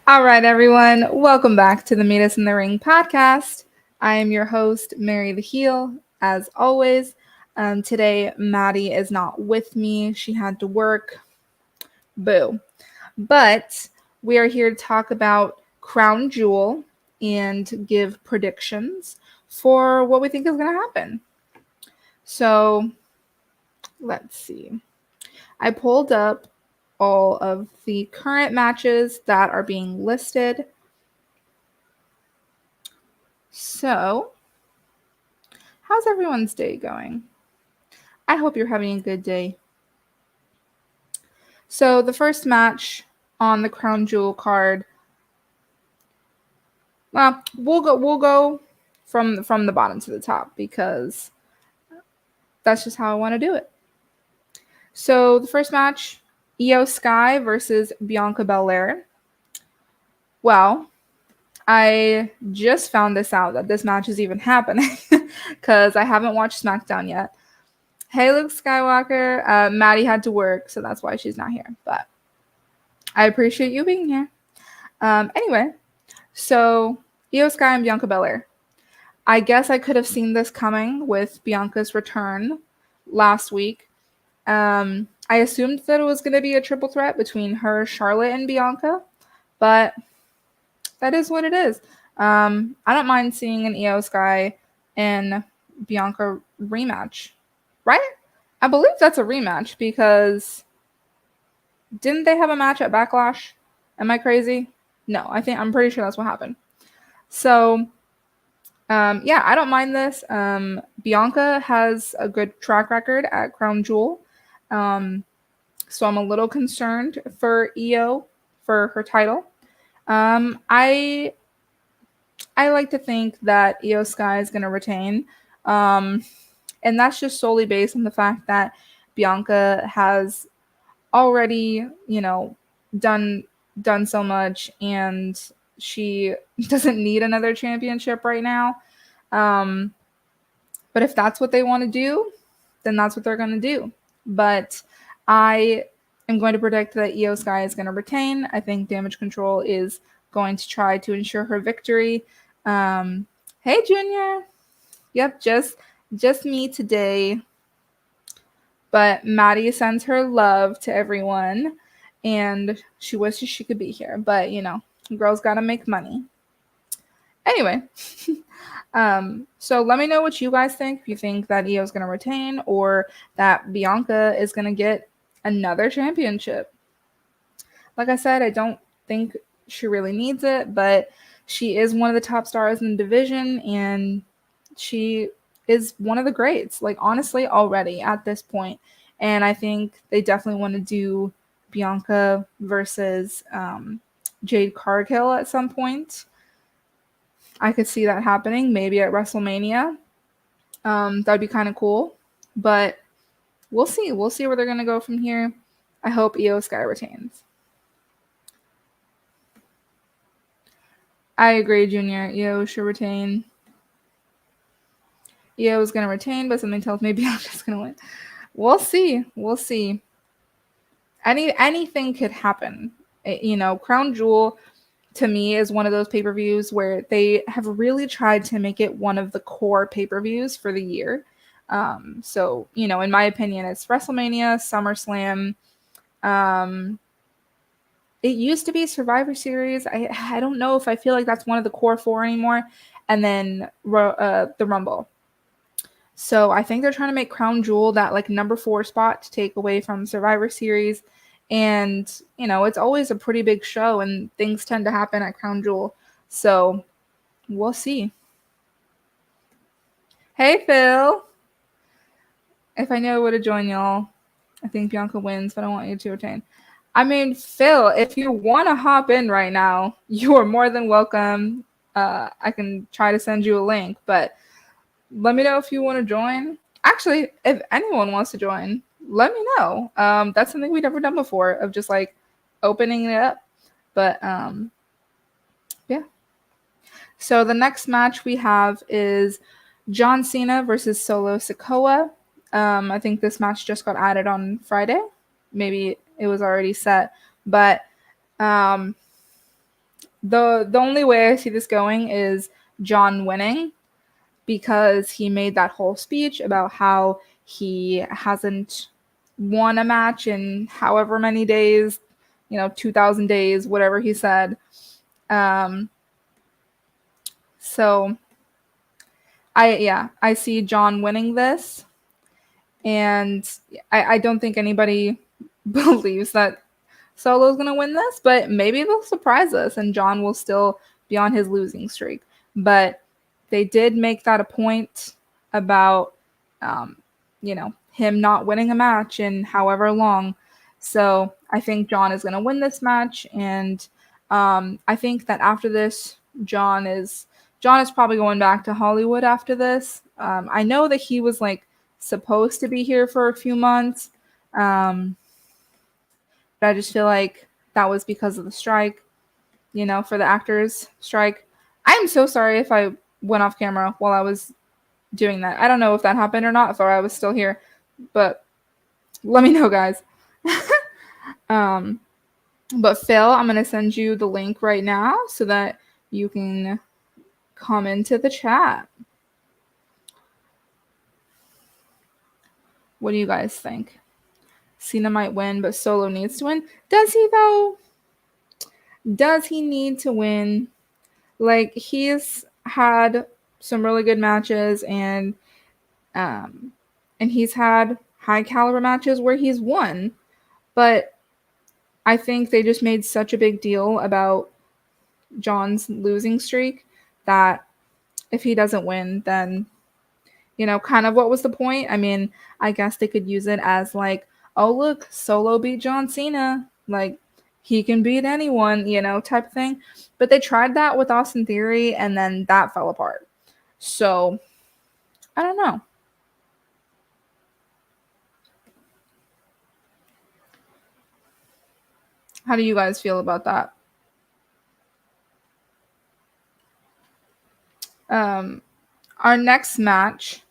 All right, everyone. Welcome back to the Meet Us in the Ring podcast. I am your host, Mary the Heel, as always. Today, Maddie is not with me. She had to work. Boo. But we are here to talk about Crown Jewel and give predictions for what we think is going to happen. So, let's see. I pulled up all of the current matches that are being listed. So, how's everyone's day going? I hope you're having a good day. So, the first match on the Crown Jewel card, well, we'll go from the bottom to the top because that's just how I want to do it. So, the first match, Io Sky versus Bianca Belair. Well, I just found this out that this match is even happening because I haven't watched SmackDown yet. Hey, Luke Skywalker. Maddie had to work, so that's why she's not here. But I appreciate you being here. Anyway, so Io Sky and Bianca Belair. I guess I could have seen this coming with Bianca's return last week. I assumed that it was going to be a triple threat between her, Charlotte, and Bianca, but that is what it is. I don't mind seeing an Io Sky and Bianca rematch, right? I believe that's a rematch because didn't they have a match at Backlash? Am I crazy? No, I'm pretty sure that's what happened. So, yeah, I don't mind this. Bianca has a good track record at Crown Jewel. So I'm a little concerned for Io for her title. I like to think that Io Sky is going to retain. And that's just solely based on the fact that Bianca has already, done so much and she doesn't need another championship right now. But if that's what they want to do, then that's what they're going to do. But I am going to predict that Io Sky is going to retain. I think Damage Control is going to try to ensure her victory. Hey, Junior. Yep, just me today. But Maddie sends her love to everyone, and she wishes she could be here. But, girls got to make money. Anyway, so let me know what you guys think. If you think that Io is going to retain or that Bianca is going to get another championship. Like I said, I don't think she really needs it, but she is one of the top stars in the division, and she is one of the greats, like honestly, already at this point. And I think they definitely want to do Bianca versus Jade Cargill at some point. I could see that happening, maybe at WrestleMania. That'd be kind of cool, but we'll see. We'll see where they're gonna go from here. I hope Io Sky retains. I agree, Junior. Io should retain. Io is gonna retain, but something tells me Bianca's gonna win. We'll see. We'll see. Anything could happen. Crown Jewel to me is one of those pay-per-views where they have really tried to make it one of the core pay-per-views for the year. So, in my opinion, it's WrestleMania, SummerSlam. It used to be Survivor Series. I don't know if I feel like that's one of the core four anymore. And then the Rumble. So I think they're trying to make Crown Jewel that like number 4 spot to take away from Survivor Series. And, it's always a pretty big show and things tend to happen at Crown Jewel. So we'll see. Hey, Phil. If I knew I would have joined y'all. I think Bianca wins, but I want you to retain. I mean, Phil, if you want to hop in right now, you are more than welcome. I can try to send you a link, but let me know if you want to join. Actually, if anyone wants to join, let me know. That's something we've never done before of just like opening it up. But yeah. So the next match we have is John Cena versus Solo Sikoa. I think this match just got added on Friday. Maybe it was already set, but the only way I see this going is John winning, because he made that whole speech about how he hasn't won a match in however many days, 2,000 days, whatever he said. Um, so I see John winning this, and I don't think anybody believes that Solo's gonna win this, but maybe they'll surprise us and John will still be on his losing streak. But they did make that a point about, um, him not winning a match in however long. So I think John is gonna win this match, and I think that after this, John is probably going back to Hollywood after this. I know that he was like supposed to be here for a few months. Um, but I just feel like that was because of the strike, for the actors strike. I'm so sorry if I went off camera while I was doing that. I don't know if that happened or not, if I was still here, but let me know, guys. um, but Phil, I'm gonna send you the link right now so that you can come into the chat. What do you guys think? Cena might win, but Solo needs to win. Does he though? Does he need to win? Like, he's had some really good matches, um and he's had high caliber matches where he's won, but I think they just made such a big deal about John's losing streak that if he doesn't win, then kind of what was the point? I mean, I guess they could use it as like, oh look, Solo beat John Cena, like he can beat anyone, type of thing. But they tried that with Austin Theory, and then that fell apart. So I don't know. How do you guys feel about that? Our next match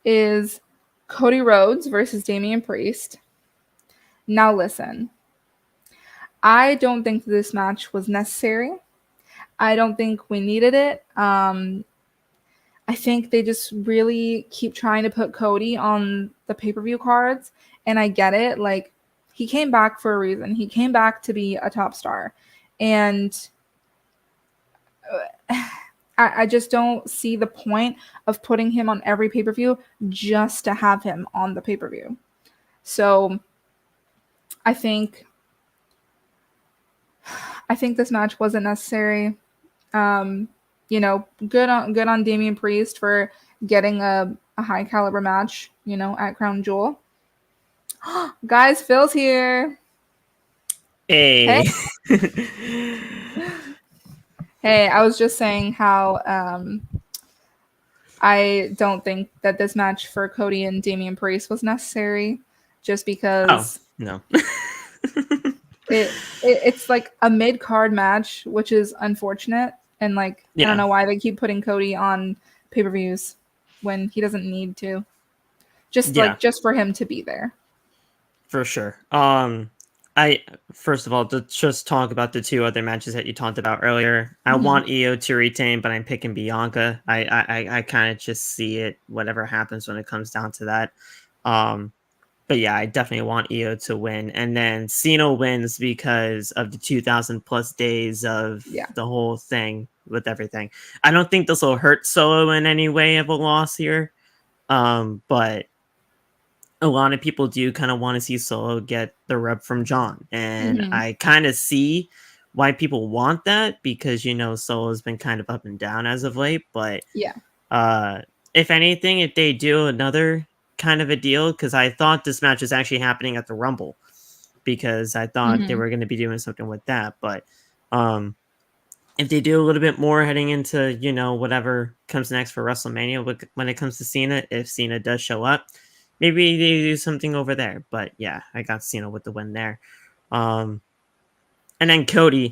is Cody Rhodes versus Damian Priest. Now listen, I don't think this match was necessary. I don't think we needed it. I think they just really keep trying to put Cody on the pay-per-view cards, and I get it. Like, he came back for a reason. He came back to be a top star, and I just don't see the point of putting him on every pay-per-view just to have him on the pay-per-view. So I think this match wasn't necessary. Good on Damian Priest for getting a high caliber match, at Crown Jewel. Guys, Phil's here. Hey. Hey, I was just saying how I don't think that this match for Cody and Damian Priest was necessary, just because no. it's like a mid-card match, which is unfortunate, and like I don't know why they keep putting Cody on pay-per-views when he doesn't need to. Just for him to be there. For sure. I first of all, to just talk about the two other matches that you talked about earlier. I want Io to retain, but I'm picking Bianca. I kind of just see it, whatever happens when it comes down to that. But yeah, I definitely want Io to win, and then Cena wins because of the 2,000 plus days of the whole thing with everything. I don't think this will hurt Solo in any way of a loss here, but a lot of people do kind of want to see Solo get the rub from John. And I kind of see why people want that, because, Solo's been kind of up and down as of late. But if anything, if they do another kind of a deal, because I thought this match was actually happening at the Rumble, because I thought they were going to be doing something with that. But if they do a little bit more heading into, whatever comes next for WrestleMania when it comes to Cena, if Cena does show up, maybe they do something over there. But yeah, I got Cena with the win there. And then Cody.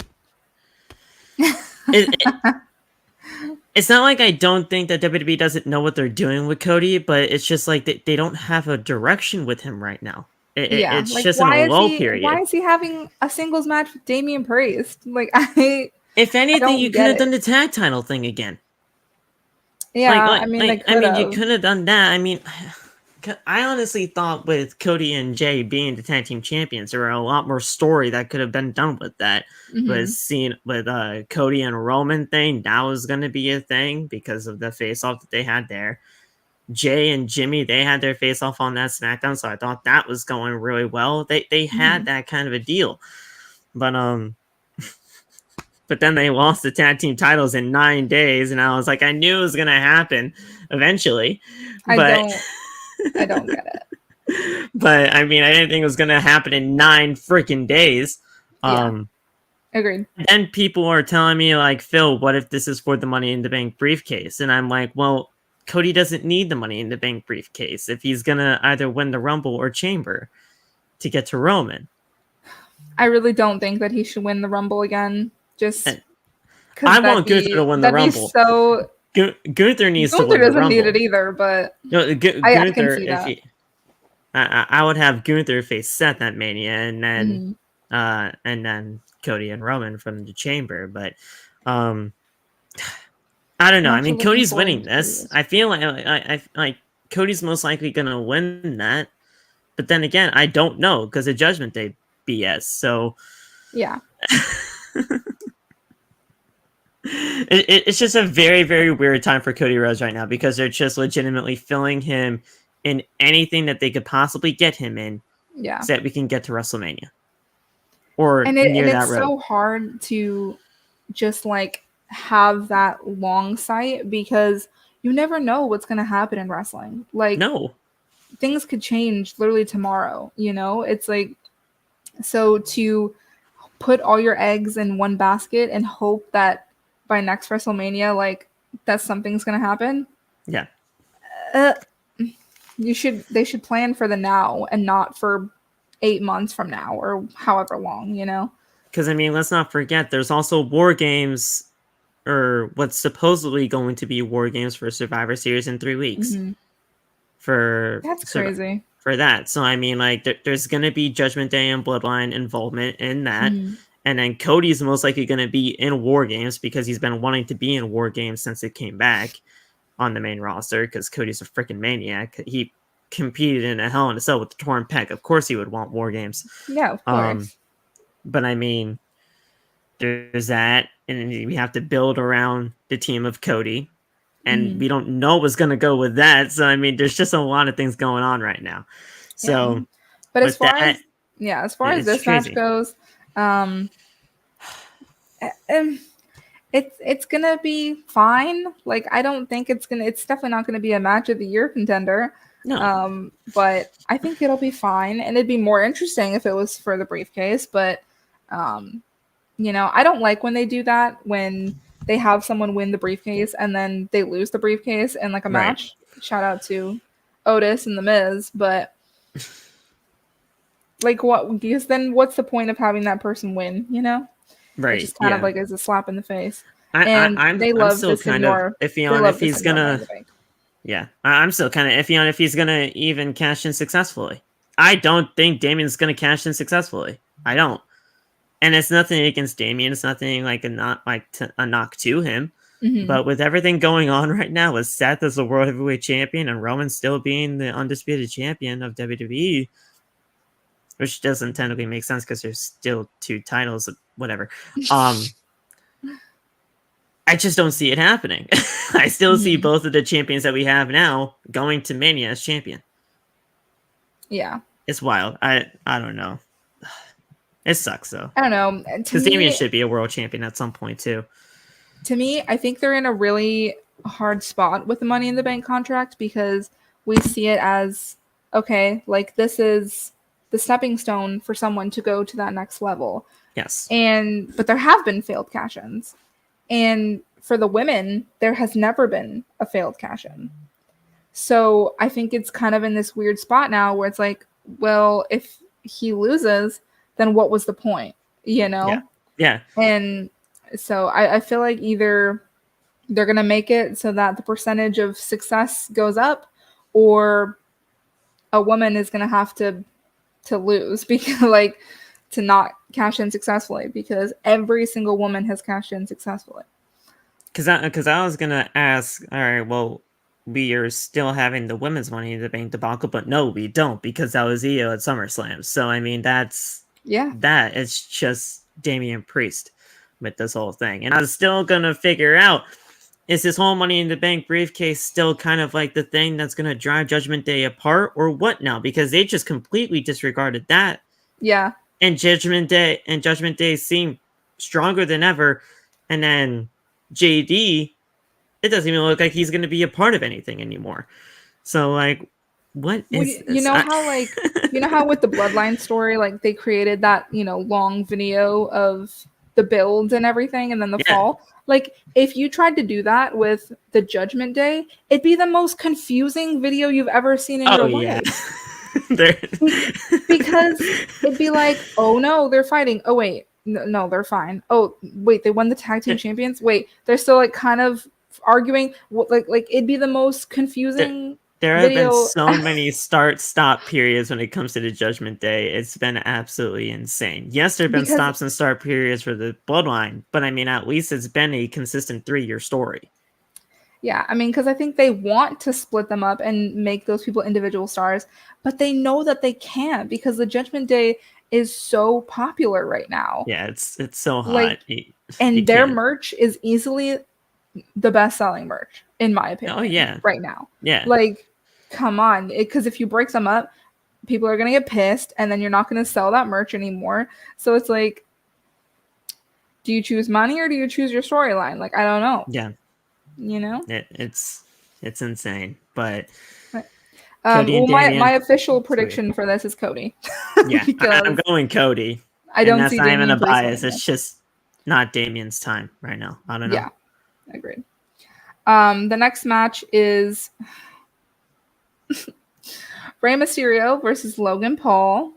It's not like I don't think that WWE doesn't know what they're doing with Cody, but it's just like they don't have a direction with him right now. It's like, just in a lull period. Why is he having a singles match with Damian Priest? Like, I If anything, don't you could get have it. done the tag title thing again. Yeah, I mean, they could You have. could have done that. I mean, I honestly thought with Cody and Jay being the tag team champions, there were a lot more story that could have been done with that. Hmm. Was seen with Cody and Roman thing, that was going to be a thing because of the face off that they had there. Jay and Jimmy, they had their face off on that SmackDown, so I thought that was going really well. They had Hmm. that kind of a deal, but but then they lost the tag team titles in 9 days, and I was like, I knew it was gonna happen eventually, I but don't. I don't get it. but I mean, I didn't think it was gonna happen in 9 freaking days. Yeah, Um, agreed. then people are telling me like, Phil, what if this is for the Money in the Bank briefcase? And I'm like, well, Cody doesn't need the Money in the Bank briefcase if he's gonna either win the Rumble or Chamber to get to Roman. I really don't think that he should win the Rumble again. Just And because I want Gunther to win the that'd be Rumble. so. Gunther needs to Gunther win the doesn't need Rumble. it either, but No, I can Gunther, see if that. he, I would have Gunther face Seth at Mania, and then Cody and Roman from the Chamber. But I don't know. I'm I actually mean, looking Cody's forward winning to this. this. I feel like Cody's most likely gonna win that. But then again, I don't know because of Judgment Day BS. So Yeah, it's just a very, very weird time for Cody Rhodes right now because they're just legitimately filling him in anything that they could possibly get him in yeah. so that we can get to WrestleMania or And near that it's road. so hard to just like have that long sight because you never know what's going to happen in wrestling. Like No, things could change literally tomorrow, you know? It's like so to put all your eggs in one basket and hope that by next WrestleMania like that something's going to happen. yeah, Uh, they should plan for the now and not for 8 months from now or however long, you know? because I mean, let's not forget there's also War Games or what's supposedly going to be War Games for Survivor Series in 3 weeks Hmm. for That's crazy. for that. So I mean, like there's gonna be Judgment Day and Bloodline involvement in that. Mhm. And then Cody's most likely going to be in War Games because he's been wanting to be in War Games since it came back on the main roster because Cody's a freaking maniac. He competed in a Hell in a Cell with the torn pec. Of course he would want War Games. Yeah, of course. But I mean, there's that. And then we have to build around the team of Cody. And Mhm. we don't know what's going to go with that. So, I mean, there's just a lot of things going on right now. So, Yeah. But as with far that, as far as it's this match crazy. goes, um, eh, it's gonna be fine. Like I don't think it's definitely not gonna be a match of the year contender. No. But I think it'll be fine, and it'd be more interesting if it was for the briefcase. But you know, I don't like when they do that when they have someone win the briefcase and then they lose the briefcase in like a Right. match. Shout out to Otis and The Miz, but like what? Because then what's the point of having that person win? You know, it Right. just kind of Yeah. like is a slap in the face. And they I'm love still this kind of Senor. iffy They on love if the he's Senor Money in gonna. the Bank. Yeah, I'm still kind of iffy on if he's gonna even cash in successfully. I don't think Damien's gonna cash in successfully. I don't, and it's nothing against Damien. It's nothing like a knock to him. Hmm. But with everything going on right now, with Seth as the world heavyweight champion and Roman still being the undisputed champion of WWE, which doesn't technically make sense because there's still 2 titles, whatever. I just don't see it happening. I still see both of the champions that we have now going to Mania as champion. Yeah, It's wild. I don't know. It sucks though. I don't know. Because Damien should be a world champion at some point too. To me, I think they're in a really hard spot with the Money in the Bank contract because we see it as okay, like this is the stepping stone for someone to go to that next level. Yes. But there have been failed cash-ins. And for the women, there has never been a failed cash-in. So I think it's kind of in this weird spot now where it's like, well, if he loses, then what was the point? You know? Yeah. And so I feel like either they're gonna make it so that the percentage of success goes up, or a woman is gonna have to lose because like to not cash in successfully, because every single woman has cashed in successfully. Because I was gonna ask, all right, well, we are still having the women's Money in the Bank debacle, but no, we don't, because that was Io at SummerSlam. So I mean, that's that. It's just Damian Priest with this whole thing, and I was still gonna figure out, is this whole Money in the Bank briefcase still kind of like the thing that's gonna drive Judgment Day apart, or what now? Because they just completely disregarded that. Yeah. And Judgment Day seem stronger than ever, and then JD, it doesn't even look like he's going to be a part of anything anymore. So, like, what is you know how, like, you know how with the Bloodline story, like, they created that, you know, long video of the build and everything, and then the fall? Like, if you tried to do that with the Judgment Day, it'd be the most confusing video you've ever seen in your life. Because it'd be like, oh no, they're fighting. Oh wait, no, they're fine. Oh wait, they won the tag team champions. Wait, they're still like kind of arguing. Like it'd be the most confusing. There have been so many start-stop periods when it comes to the Judgment Day. It's been absolutely insane. Yes, there have been stops and start periods for the Bloodline, but I mean, at least it's been a consistent 3-year story. Yeah, I mean, because I think they want to split them up and make those people individual stars, but they know that they can't, because the Judgment Day is so popular right now. Yeah, it's so hot. Like, and their merch is easily the best-selling merch, in my opinion. Oh, yeah. Right now. Yeah. Like, come on. Because if you break them up, people are going to get pissed, and then you're not going to sell that merch anymore. So it's like, do you choose money or do you choose your storyline? Like, I don't know. Yeah. You know, it's insane, but well, my official prediction for this is Cody. Yeah, I'm going Cody. I don't see not even a bias. It's just not Damian's time right now. I don't know. Yeah, agreed. The next match is Rey Mysterio versus Logan Paul.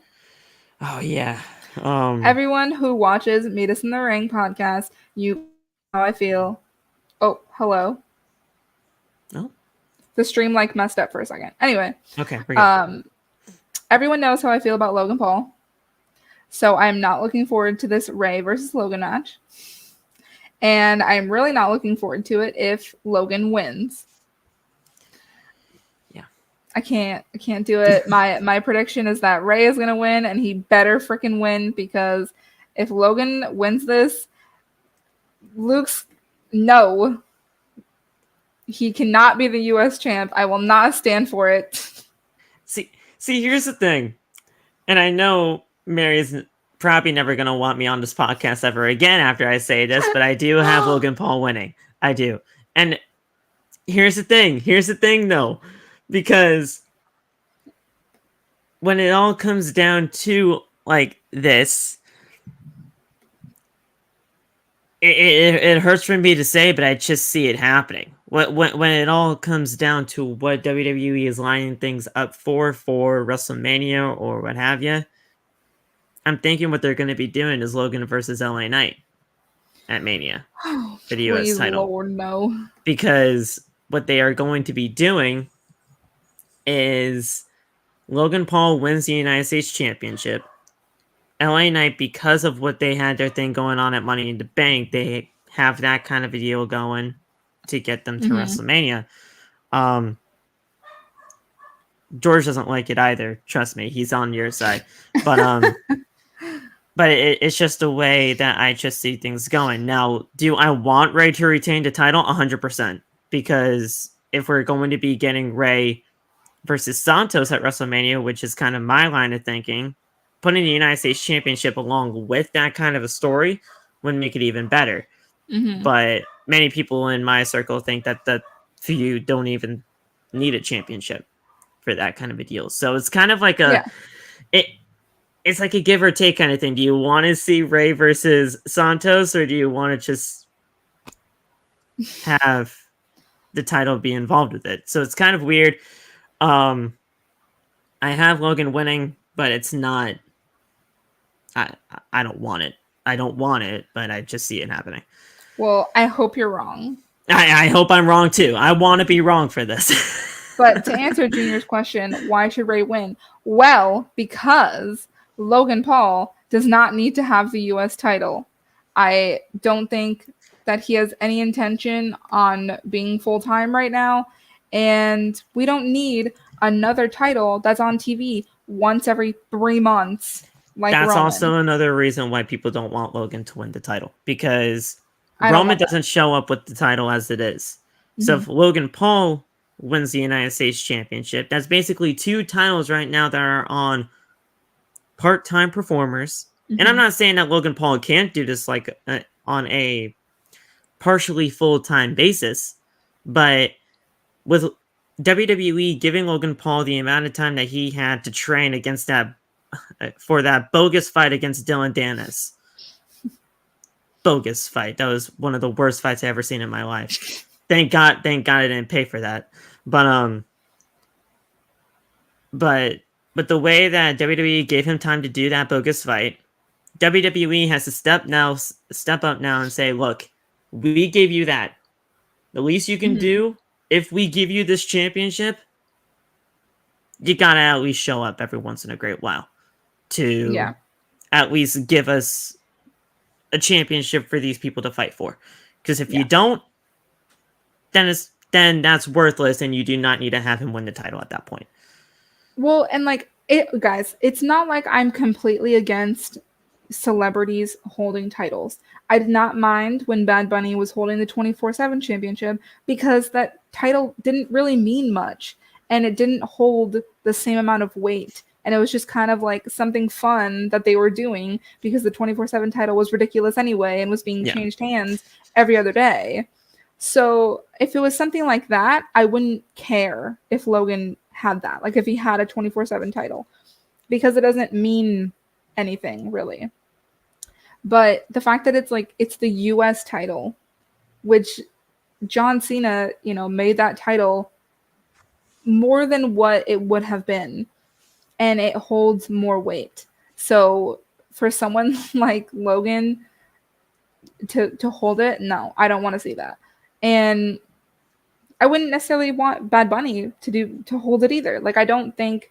Oh yeah. Everyone who watches Meet Us in the Ring podcast, you know how I feel. Oh, hello. Oh. The stream like messed up for a second. Anyway. Okay. Everyone knows how I feel about Logan Paul. So I'm not looking forward to this Rey versus Logan match. And I'm really not looking forward to it if Logan wins. Yeah. I can't do it. My prediction is that Rey is going to win, and he better freaking win, because if Logan wins this, no, he cannot be the U.S. champ. I will not stand for it. See, here's the thing, and I know Mary's probably never going to want me on this podcast ever again after I say this, but I do have Logan Paul winning. I do. And here's the thing though, because when it all comes down to like this, it hurts for me to say, but I just see it happening. When it all comes down to what WWE is lining things up for WrestleMania or what have you, I'm thinking what they're going to be doing is Logan versus LA Knight at Mania for the US title. Lord, no. Because what they are going to be doing is Logan Paul wins the United States Championship. LA Knight, because of what they had their thing going on at Money in the Bank, they have that kind of a deal going to get them to WrestleMania. George doesn't like it either. Trust me, he's on your side. But but it's just the way that I just see things going. Now, do I want Rey to retain the title? 100%. Because if we're going to be getting Rey versus Santos at WrestleMania, which is kind of my line of thinking, putting the United States Championship along with that kind of a story would make it even better. But many people in my circle think that the feud don't even need a championship for that kind of a deal. So it's kind of like it's like a give or take kind of thing. Do you want to see Rey versus Santos, or do you want to just have the title be involved with it? So it's kind of weird. I have Logan winning, but it's not. I don't want it. I don't want it, but I just see it happening. Well, I hope you're wrong. I hope I'm wrong too. I want to be wrong for this. But to answer Junior's question, why should Rey win? Well, because Logan Paul does not need to have the US title. I don't think that he has any intention on being full time right now. And we don't need another title that's on TV once every 3 months, like That's Roman. also another reason why people don't want Logan to win the title, because I don't Roman want that. doesn't show up with the title as it is. So Mhm. if Logan Paul wins the United States Championship, that's basically 2 titles right now that are on part-time performers. And I'm Mhm. not saying that Logan Paul can't do this like on a partially full-time basis, but with WWE giving Logan Paul the amount of time that he had to train against that for that bogus fight against Dylan Dennis. Bogus fight. That was one of the worst fights I ever seen in my life. Thank God I didn't pay for that. But but the way that WWE gave him time to do that bogus fight, WWE has to step up now and say, look, we gave you that. The least you can Mhm. do, if we give you this championship, you gotta at least show up every once in a great while to Yeah. at least give us a championship for these people to fight for. Because if you Yeah. don't, then that's worthless, and you do not need to have him win the title at that point. Well, and like it, guys, it's not like I'm completely against celebrities holding titles. I did not mind when Bad Bunny was holding the 24/7 championship because that title didn't really mean much and it didn't hold the same amount of weight. And it was just kind of like something fun that they were doing because the 24/7 title was ridiculous anyway and was being Yeah, changed hands every other day. So if it was something like that, I wouldn't care if Logan had that. Like if he had a 24/7 title because it doesn't mean anything really. But the fact that it's the US title, which John Cena, made that title more than what it would have been and it holds more weight. So for someone like Logan to hold it, no, I don't want to see that. And I wouldn't necessarily want Bad Bunny to hold it either. Like I don't think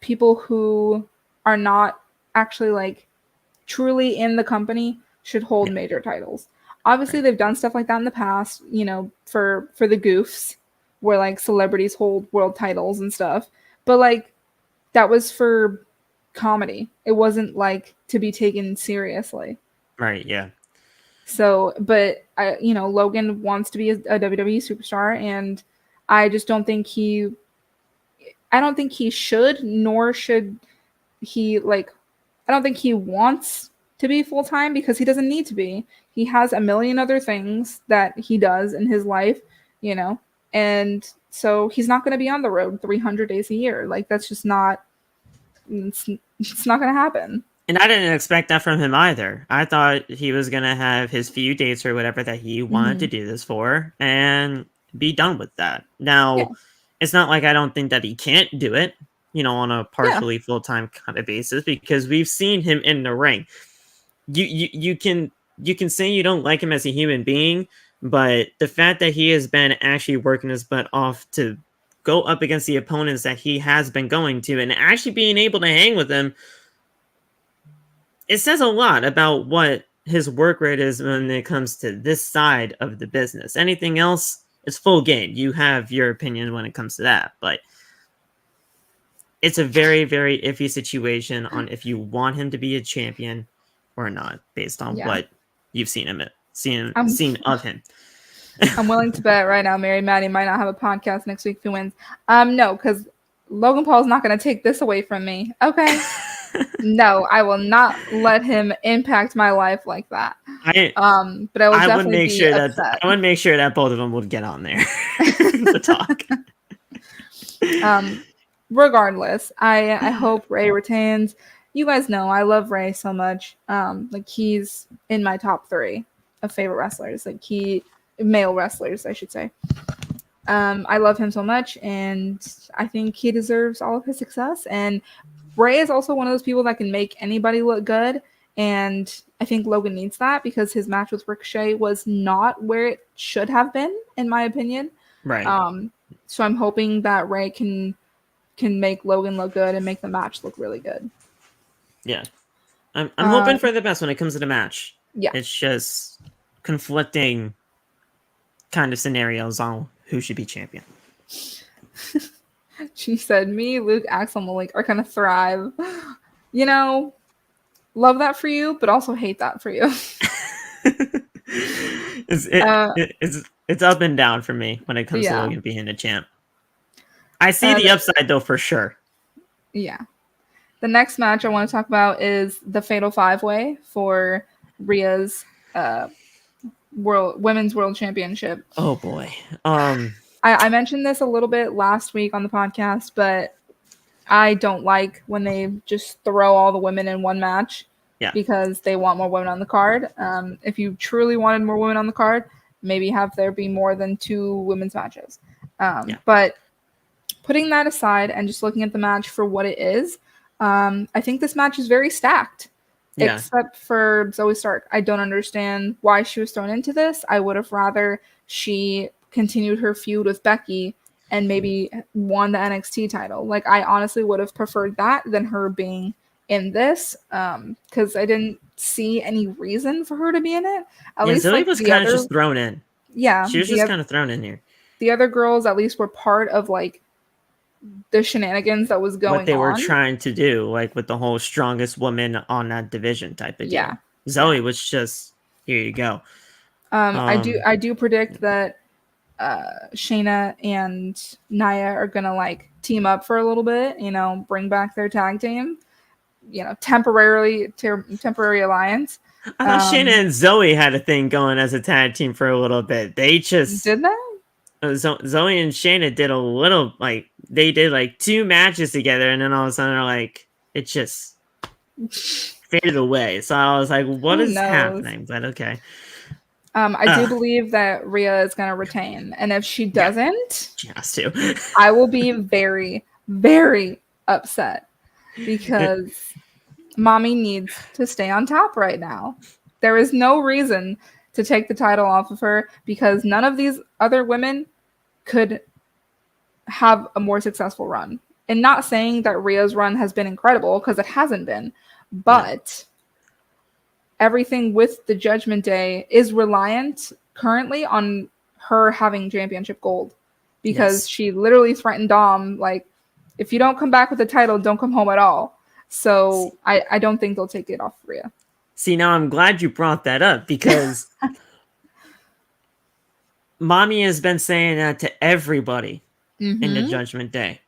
people who are not actually like truly in the company should hold yeah, major titles. Obviously right, they've done stuff like that in the past, for the goofs where like celebrities hold world titles and stuff. But like that was for comedy. It wasn't like to be taken seriously. right, yeah, So, but Logan wants to be a WWE superstar, and I just don't think I don't think he should, nor should he like. I don't think he wants to be full time because he doesn't need to be. He has a million other things that he does in his life, and so he's not going to be on the road 300 days a year. Like that's just not. It's not going to happen. and I didn't expect that from him either. I thought he was gonna have his few dates or whatever that he wanted to Hmm. do this for and be done with that. Yeah, Now, it's not like I don't think that he can't do it, on a yeah, partially full-time kind of basis, because we've seen him in the ring. You can say you don't like him as a human being, but the fact that he has been actually working his butt off to go up against the opponents that he has been going to and actually being able to hang with them, it says a lot about what his work rate is when it comes to this side of the business. Anything else is full game. You have your opinion when it comes to that, but it's a very, very iffy situation on if you want him to be a champion or not, based on yeah. what you've I'm seen of him. I'm willing to bet right now Mary Maddie might not have a podcast next week if he wins. No, because Logan Paul's not going to take this away from me. Okay. No, I will not let him impact my life like that. I But I will I would definitely make be sure that upset. both of them would get on there to talk. um, Regardless, I hope Ray retains. You guys know I love Ray so much. Like he's in my top 3 of favorite wrestlers. Like male wrestlers, I should say. I love him so much, and I think he deserves all of his success. And Ray is also one of those people that can make anybody look good. And I think Logan needs that because his match with Ricochet was not where it should have been, in my opinion. Right. So I'm hoping that Ray can make Logan look good and make the match look really good. Yeah. I'm hoping for the best when it comes to the match. Yeah. It's just conflicting kind of scenarios on who should be champion. She said, "Me, Luke, Axel, Malik are gonna thrive." You know, love that for you, but also hate that for you. It's up and down for me when it comes to Yeah. Logan being a champ. I see the upside though for sure. Yeah. The next match I want to talk about is the Fatal 5-Way for Rhea's women's world championship. Oh boy. I mentioned this a little bit last week on the podcast, but I don't like when they just throw all the women in one match. Yeah. Because they want more women on the card. If you truly wanted more women on the card, maybe have there be more than 2 women's matches. But putting that aside and just looking at the match for what it is, I think this match is very stacked. Yeah. Except for Zoe Stark. I don't understand why she was thrown into this. I would have rather she continued her feud with Becky and maybe won the NXT title. Like, I honestly would have preferred that than her being in this, because I didn't see any reason for her to be in it. At least Zoe like, was kind of just thrown in. Yeah, she was just kind of thrown in here. The other girls at least were part of like the shenanigans that was going on. What they were trying to do, like with the whole strongest woman on that division type of deal. Yeah, Zoe was just, here you go. I do predict that Shayna and Nia are gonna like team up for a little bit. You know, bring back their tag team. You know, temporary alliance. Shayna and Zoe had a thing going as a tag team for a little bit. They just did that. Zoe and Shayna did a little, like they did like 2 matches together, and then all of a sudden they're like, it just faded away. So I was like, what is happening? But okay. I do believe that Rhea is going to retain, and if she doesn't, she has to. I will be very, very upset because mommy needs to stay on top right now. There is no reason to take the title off of her because none of these other women could have a more successful run. And not saying that Rhea's run has been incredible, because it hasn't been, but everything with the Judgment Day is reliant currently on her having championship gold, because she literally threatened Dom, like, if you don't come back with the title, don't come home at all. So I don't think they'll take it off Rhea. See, now I'm glad you brought that up, because mommy has been saying that to everybody in the Judgment Day.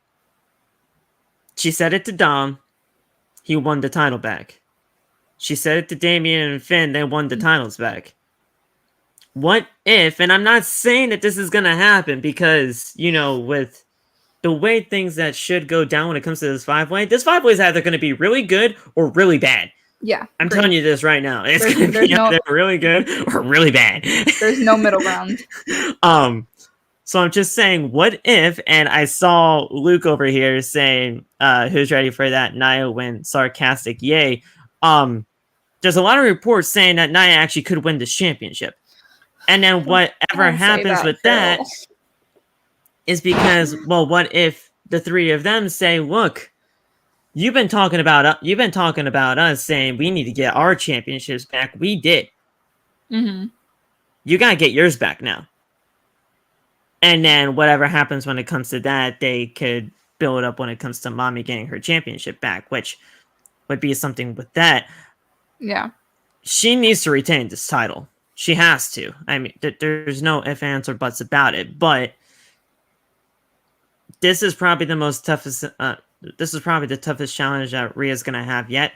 She said it to Dom. He won the title back. She said it to Damian and Finn. They won the titles back. What if, and I'm not saying that this is going to happen, because, you know, with the way things that should go down when it comes to this 5-way is either going to be really good or really bad. Yeah. I'm telling you this right now. It's going to be either really good or really bad. There's no middle ground. So I'm just saying, what if, and I saw Luke over here saying, who's ready for that Nia win, sarcastic, yay. There's a lot of reports saying that Nia actually could win this championship. And then whatever happens with that is because, well, what if the 3 of them say, look, you've been talking about us saying we need to get our championships back. We did. Mm-hmm. You got to get yours back now. And then whatever happens when it comes to that, they could build up when it comes to mommy getting her championship back, which would be something with that. Yeah. She needs to retain this title. She has to. I mean, there's no ifs, ands, or buts about it. But this is probably the toughest challenge that Rhea's gonna have yet,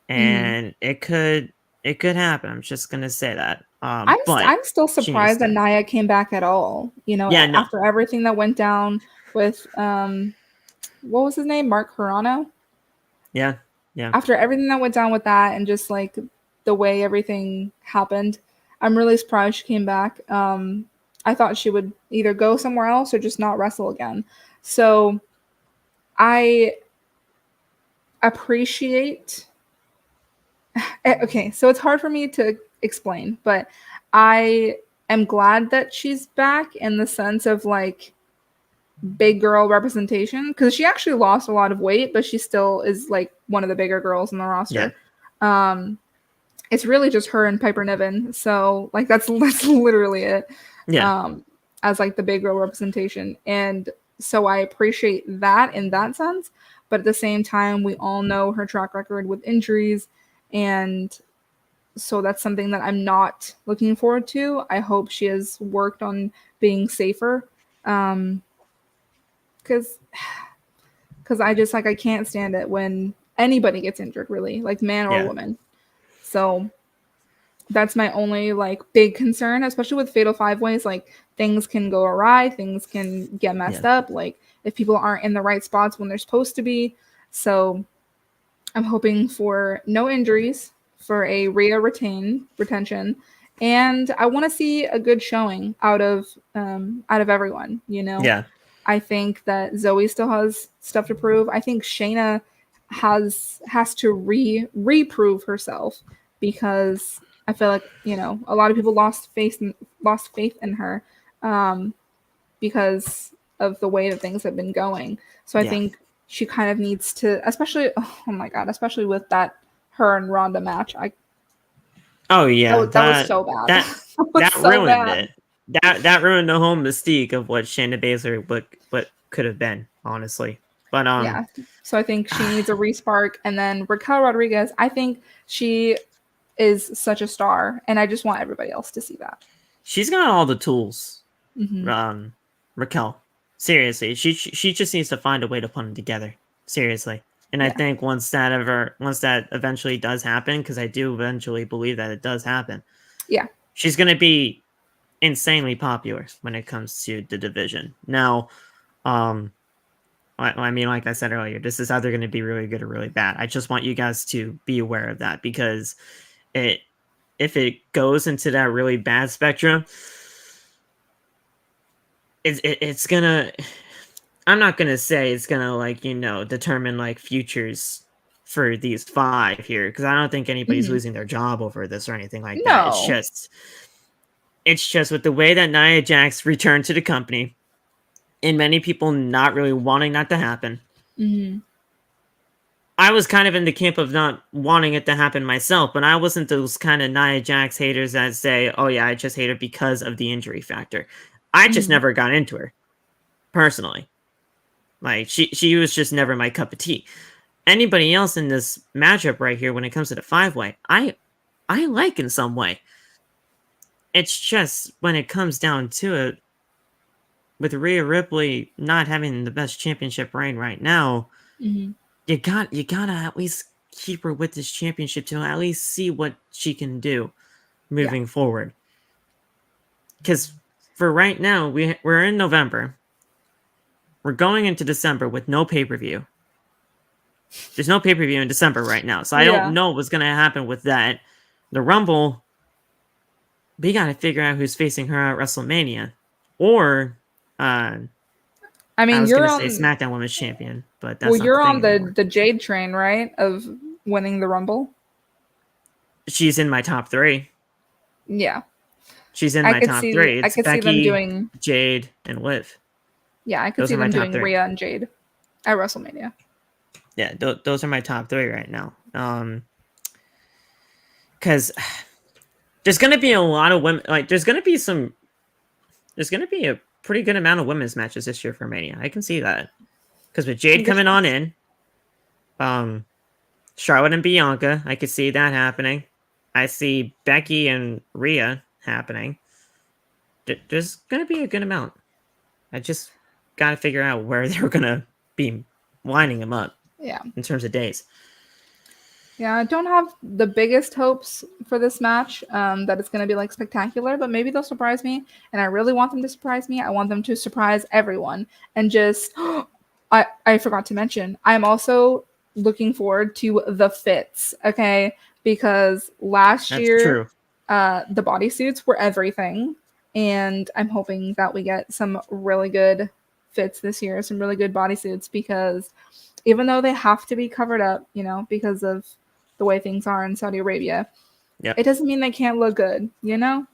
and it could happen. I'm just gonna say that. I'm still surprised that Nia came back at all. You know, after everything that went down with what was his name, Mark Carrano. Yeah. After everything that went down with that, and just like the way everything happened, I'm really surprised she came back. I thought she would either go somewhere else or just not wrestle again. So I appreciate. Okay, so it's hard for me to explain, but I am glad that she's back in the sense of like big girl representation, because she actually lost a lot of weight, but she still is like one of the bigger girls in the roster. It's really just her and Piper Niven. So like that's literally it. Yeah. As like the big girl representation. And so I appreciate that in that sense. But at the same time, we all know her track record with injuries. And so that's something that I'm not looking forward to. I hope she has worked on being safer. Because I just like I can't stand it when anybody gets injured, really, like man or Yeah. woman. So that's my only like big concern, especially with Fatal Five Ways. Like things can go awry, things can get messed up. Like if people aren't in the right spots when they're supposed to be. So I'm hoping for no injuries, for a Rhea retention, and I want to see a good showing out of everyone. You know, Yeah. I think that Zoe still has stuff to prove. I think Shayna has to reprove herself because I feel like a lot of people lost faith in her because of the way that things have been going. So I Yeah. think she kind of needs to, especially oh my god, especially with that her and Ronda match. Oh yeah, That was so bad. that Was that so ruined bad. it. That ruined the whole mystique of what Shayna Baszler what could have been, honestly. But Yeah. So I think she needs a respark, and then Raquel Rodriguez. I think she is such a star, and I just want everybody else to see that. she's got all the tools. Mm-hmm. Raquel, seriously, she just needs to find a way to put them together. Seriously. And I Yeah. think once that eventually does happen, because I do eventually believe that it does happen, Yeah. she's gonna be insanely popular when it comes to the division. Now, I mean, like I said earlier, this is either going to be really good or really bad. I just want you guys to be aware of that because if it goes into that really bad spectrum, it's gonna. I'm not gonna say it's gonna determine like futures for these five here because I don't think anybody's Mm-hmm. losing their job over this or anything like that. No. It's just with the way that Nia Jax returned to the company and many people not really wanting that to happen. Mm-hmm. I was kind of in the camp of not wanting it to happen myself, but I wasn't those kind of Nia Jax haters that say, oh yeah, I just hate her because of the injury factor. I just Mm-hmm. never got into her, personally. Like, she was just never my cup of tea. Anybody else in this matchup right here, when it comes to the five-way, I like in some way. It's just, when it comes down to it, with Rhea Ripley not having the best championship reign right now, Mm-hmm. you gotta at least keep her with this championship to at least see what she can do moving forward. Because for right now, we're in November. We're going into December with no pay-per-view. There's no pay-per-view in December right now, so I don't know what's gonna happen with that. The Rumble, we gotta figure out who's facing her at WrestleMania, or I I mean, was you're gonna say on. SmackDown Women's Champion, but that's Well, not the you're on thing anymore. the Jade train, right? Of winning the Rumble. She's in my top three. Yeah. She's in my top three. I It's could see them Becky, doing. Jade, and Liv. Yeah, I could Those see are my them top doing three. Rhea and Jade at WrestleMania. Yeah, those are my top three right now. Because there's gonna be a lot of women. Like, there's gonna be a pretty good amount of women's matches this year for Mania. I can see that. Because with Jade coming on in, Charlotte and Bianca, I could see that happening. I see Becky and Rhea happening. There's gonna be a good amount. I just gotta figure out where they're gonna be lining them up. Yeah. In terms of days. Yeah, I don't have the biggest hopes for this match, that it's going to be like spectacular, but maybe they'll surprise me. And I really want them to surprise me. I want them to surprise everyone. And just, I forgot to mention, I'm also looking forward to the fits, okay? Because last That's year, true. the bodysuits were everything. And I'm hoping that we get some really good fits this year, some really good bodysuits, because even though they have to be covered up, because of the way things are in Saudi Arabia, it doesn't mean they can't look good, Yeah, no,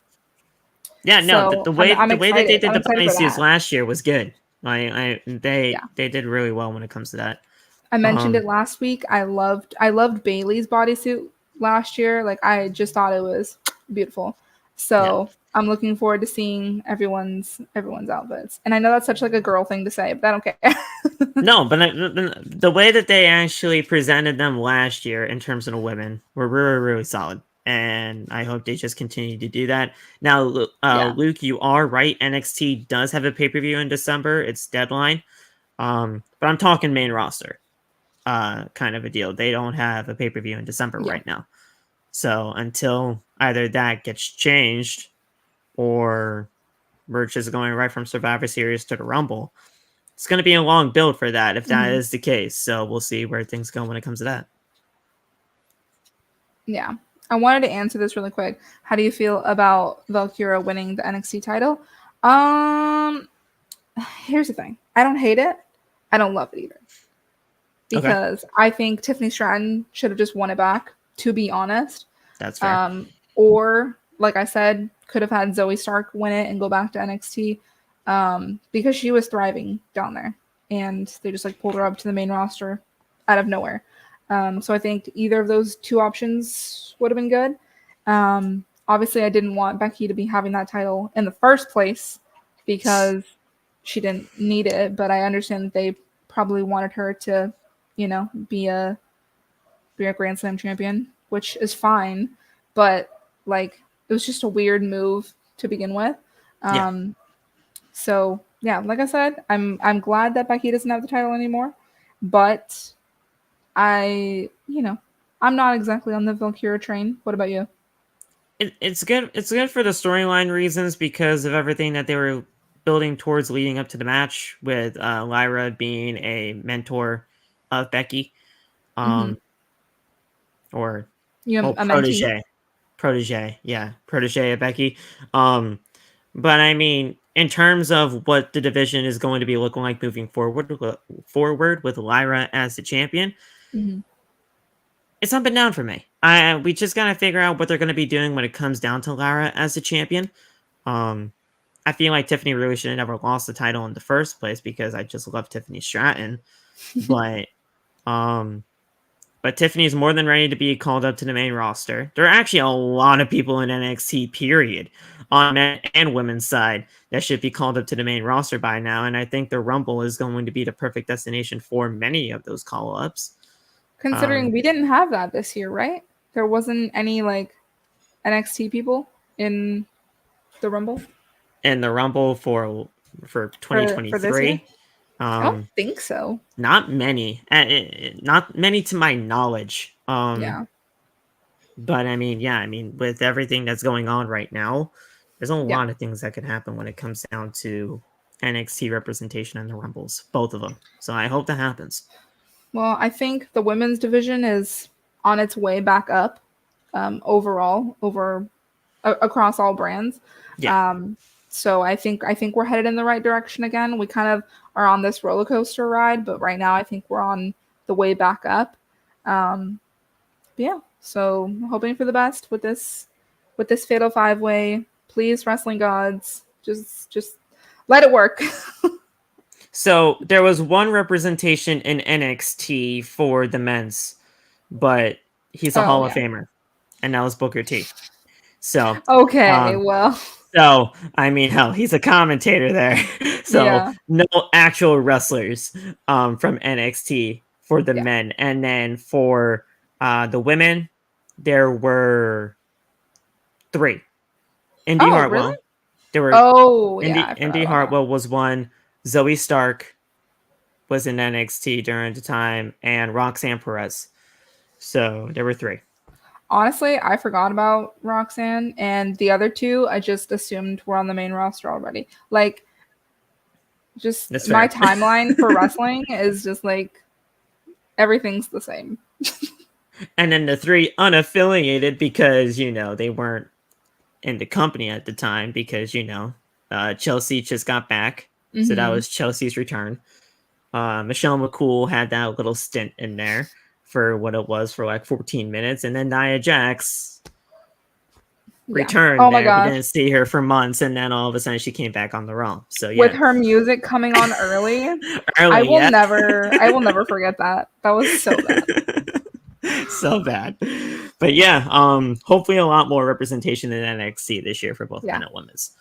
So the way I'm that they did I'm the excited for bodysuits that. last year was good. They did really well when it comes to that. I mentioned it last week. I loved Bailey's bodysuit last year. Like I just thought it was beautiful. Yeah. So I'm looking forward to seeing everyone's outfits. And I know that's such like a girl thing to say, but I don't care. No, but the way that they actually presented them last year in terms of the women were really, really solid. And I hope they just continue to do that. Now, Yeah. Luke, you are right. NXT does have a pay per view in December. It's Deadline. But I'm talking main roster, kind of a deal. They don't have a pay per view in December Yeah. right now. So until either that gets changed or merch is going right from Survivor Series to the Rumble, it's going to be a long build for that if that Mhm. is the case. So we'll see where things go when it comes to that. Yeah. I wanted to answer this really quick. How do you feel about Valkyra winning the NXT title? Um, Here's the thing. I don't hate it. I don't love it either. Okay, Because I think Tiffany Stratton should have just won it back, to be honest. that's fair. Or, like I said, could have had Zoe Stark win it and go back to NXT because she was thriving down there. And they just like pulled her up to the main roster out of nowhere. So I think either of those two options would have been good. Obviously, I didn't want Becky to be having that title in the first place because she didn't need it. But I understand that they probably wanted her to, be a Grand Slam champion, which is fine. But like, it was just a weird move to begin with. Yeah. So yeah, like I said, I'm glad that Becky doesn't have the title anymore, but I'm not exactly on the Valkyria train. What about you? It's good. It's good for the storyline reasons because of everything that they were building towards leading up to the match with Lyra being a mentor of Becky, Mm-hmm. um, or You well, a mentee? protege of Becky. Um, but I mean, in terms of what the division is going to be looking like moving forward with Lyra as the champion, Mm-hmm. it's up and down for me. We just gotta figure out what they're going to be doing when it comes down to Lyra as the champion. Um, I feel like Tiffany really should have never lost the title in the first place because I just love Tiffany Stratton. But um, but Tiffany's more than ready to be called up to the main roster. There are actually a lot of people in NXT, period, on men and women's side that should be called up to the main roster by now. And I think the Rumble is going to be the perfect destination for many of those call ups. Considering we didn't have that this year, right? There wasn't any like NXT people in the Rumble And the Rumble for for this year. 2023, I don't um, think so. not many, not many to my knowledge. Yeah. But I mean, yeah, I mean, with everything that's going on right now, there's a Yeah. lot of things that could happen when it comes down to NXT representation in the Rumbles, both of them. So I hope that happens. Well, I think the women's division is on its way back up overall across all brands. Yeah. So I think we're headed in the right direction again. We kind of are on this roller coaster ride, but right now I think we're on the way back up. But yeah, so I'm hoping for the best with this Fatal Five Way. Please, wrestling gods, just let it work. So there was one representation in NXT for the men's, but he's a Oh Hall of yeah. Famer, and that was Booker T. So, Okay. um, Well. so I mean, hell, he's a commentator there. So Yeah. no actual wrestlers from NXT for the Yeah. men, and then for the women, there were three. Indy Oh really? Hartwell. There were Oh yeah. I forgot Indy about that. Hartwell was one. Zoe Stark was in NXT during the time, and Roxanne Perez. So there were three. Honestly, I forgot about Roxanne and the other two. I just assumed were on the main roster already. Like, just That's my fair. timeline for wrestling is just like everything's the same. And then the three unaffiliated because they weren't in the company at the time because Chelsea just got back, so that Mm-hmm. was Chelsea's return. Michelle McCool had that little stint in there for what it was for like 14 minutes, and then Nia Jax Yeah. returned Oh my there. We gosh. didn't see her for months, and then all of a sudden she came back on the Raw. So With yeah, her music coming on early, I early, will yeah, never I will never forget that. That was so bad. so bad. But yeah, hopefully a lot more representation in NXT this year for both Yeah. men and women's.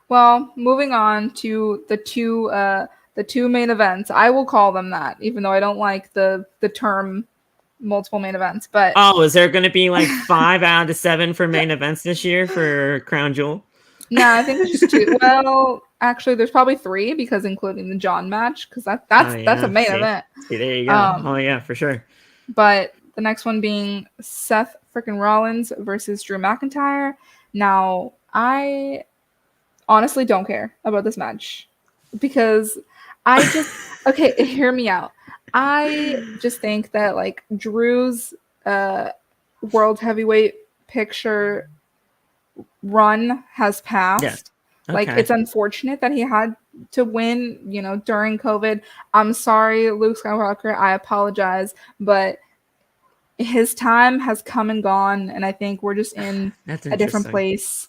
Well, moving on to the two main events. I will call them that, even though I don't like the term multiple main events. But Oh, is there going to be like 5 out of 7 for main events this year for Crown Jewel? no, I think it's just two. Well, actually, there's probably three because including the John match, because Oh that's a yeah, main event. see, there you go. Oh Um, yeah, for sure. but the next one being Seth freaking Rollins versus Drew McIntyre. Now, I honestly don't care about this match because I just okay, hear me out. I just think that like Drew's world heavyweight picture run has Yeah. passed. Like Okay. it's unfortunate that he had to win, you know, during COVID. I'm sorry, Luke Skywalker. I apologize, but his time has come and gone, and I think we're just in That's a different interesting. place.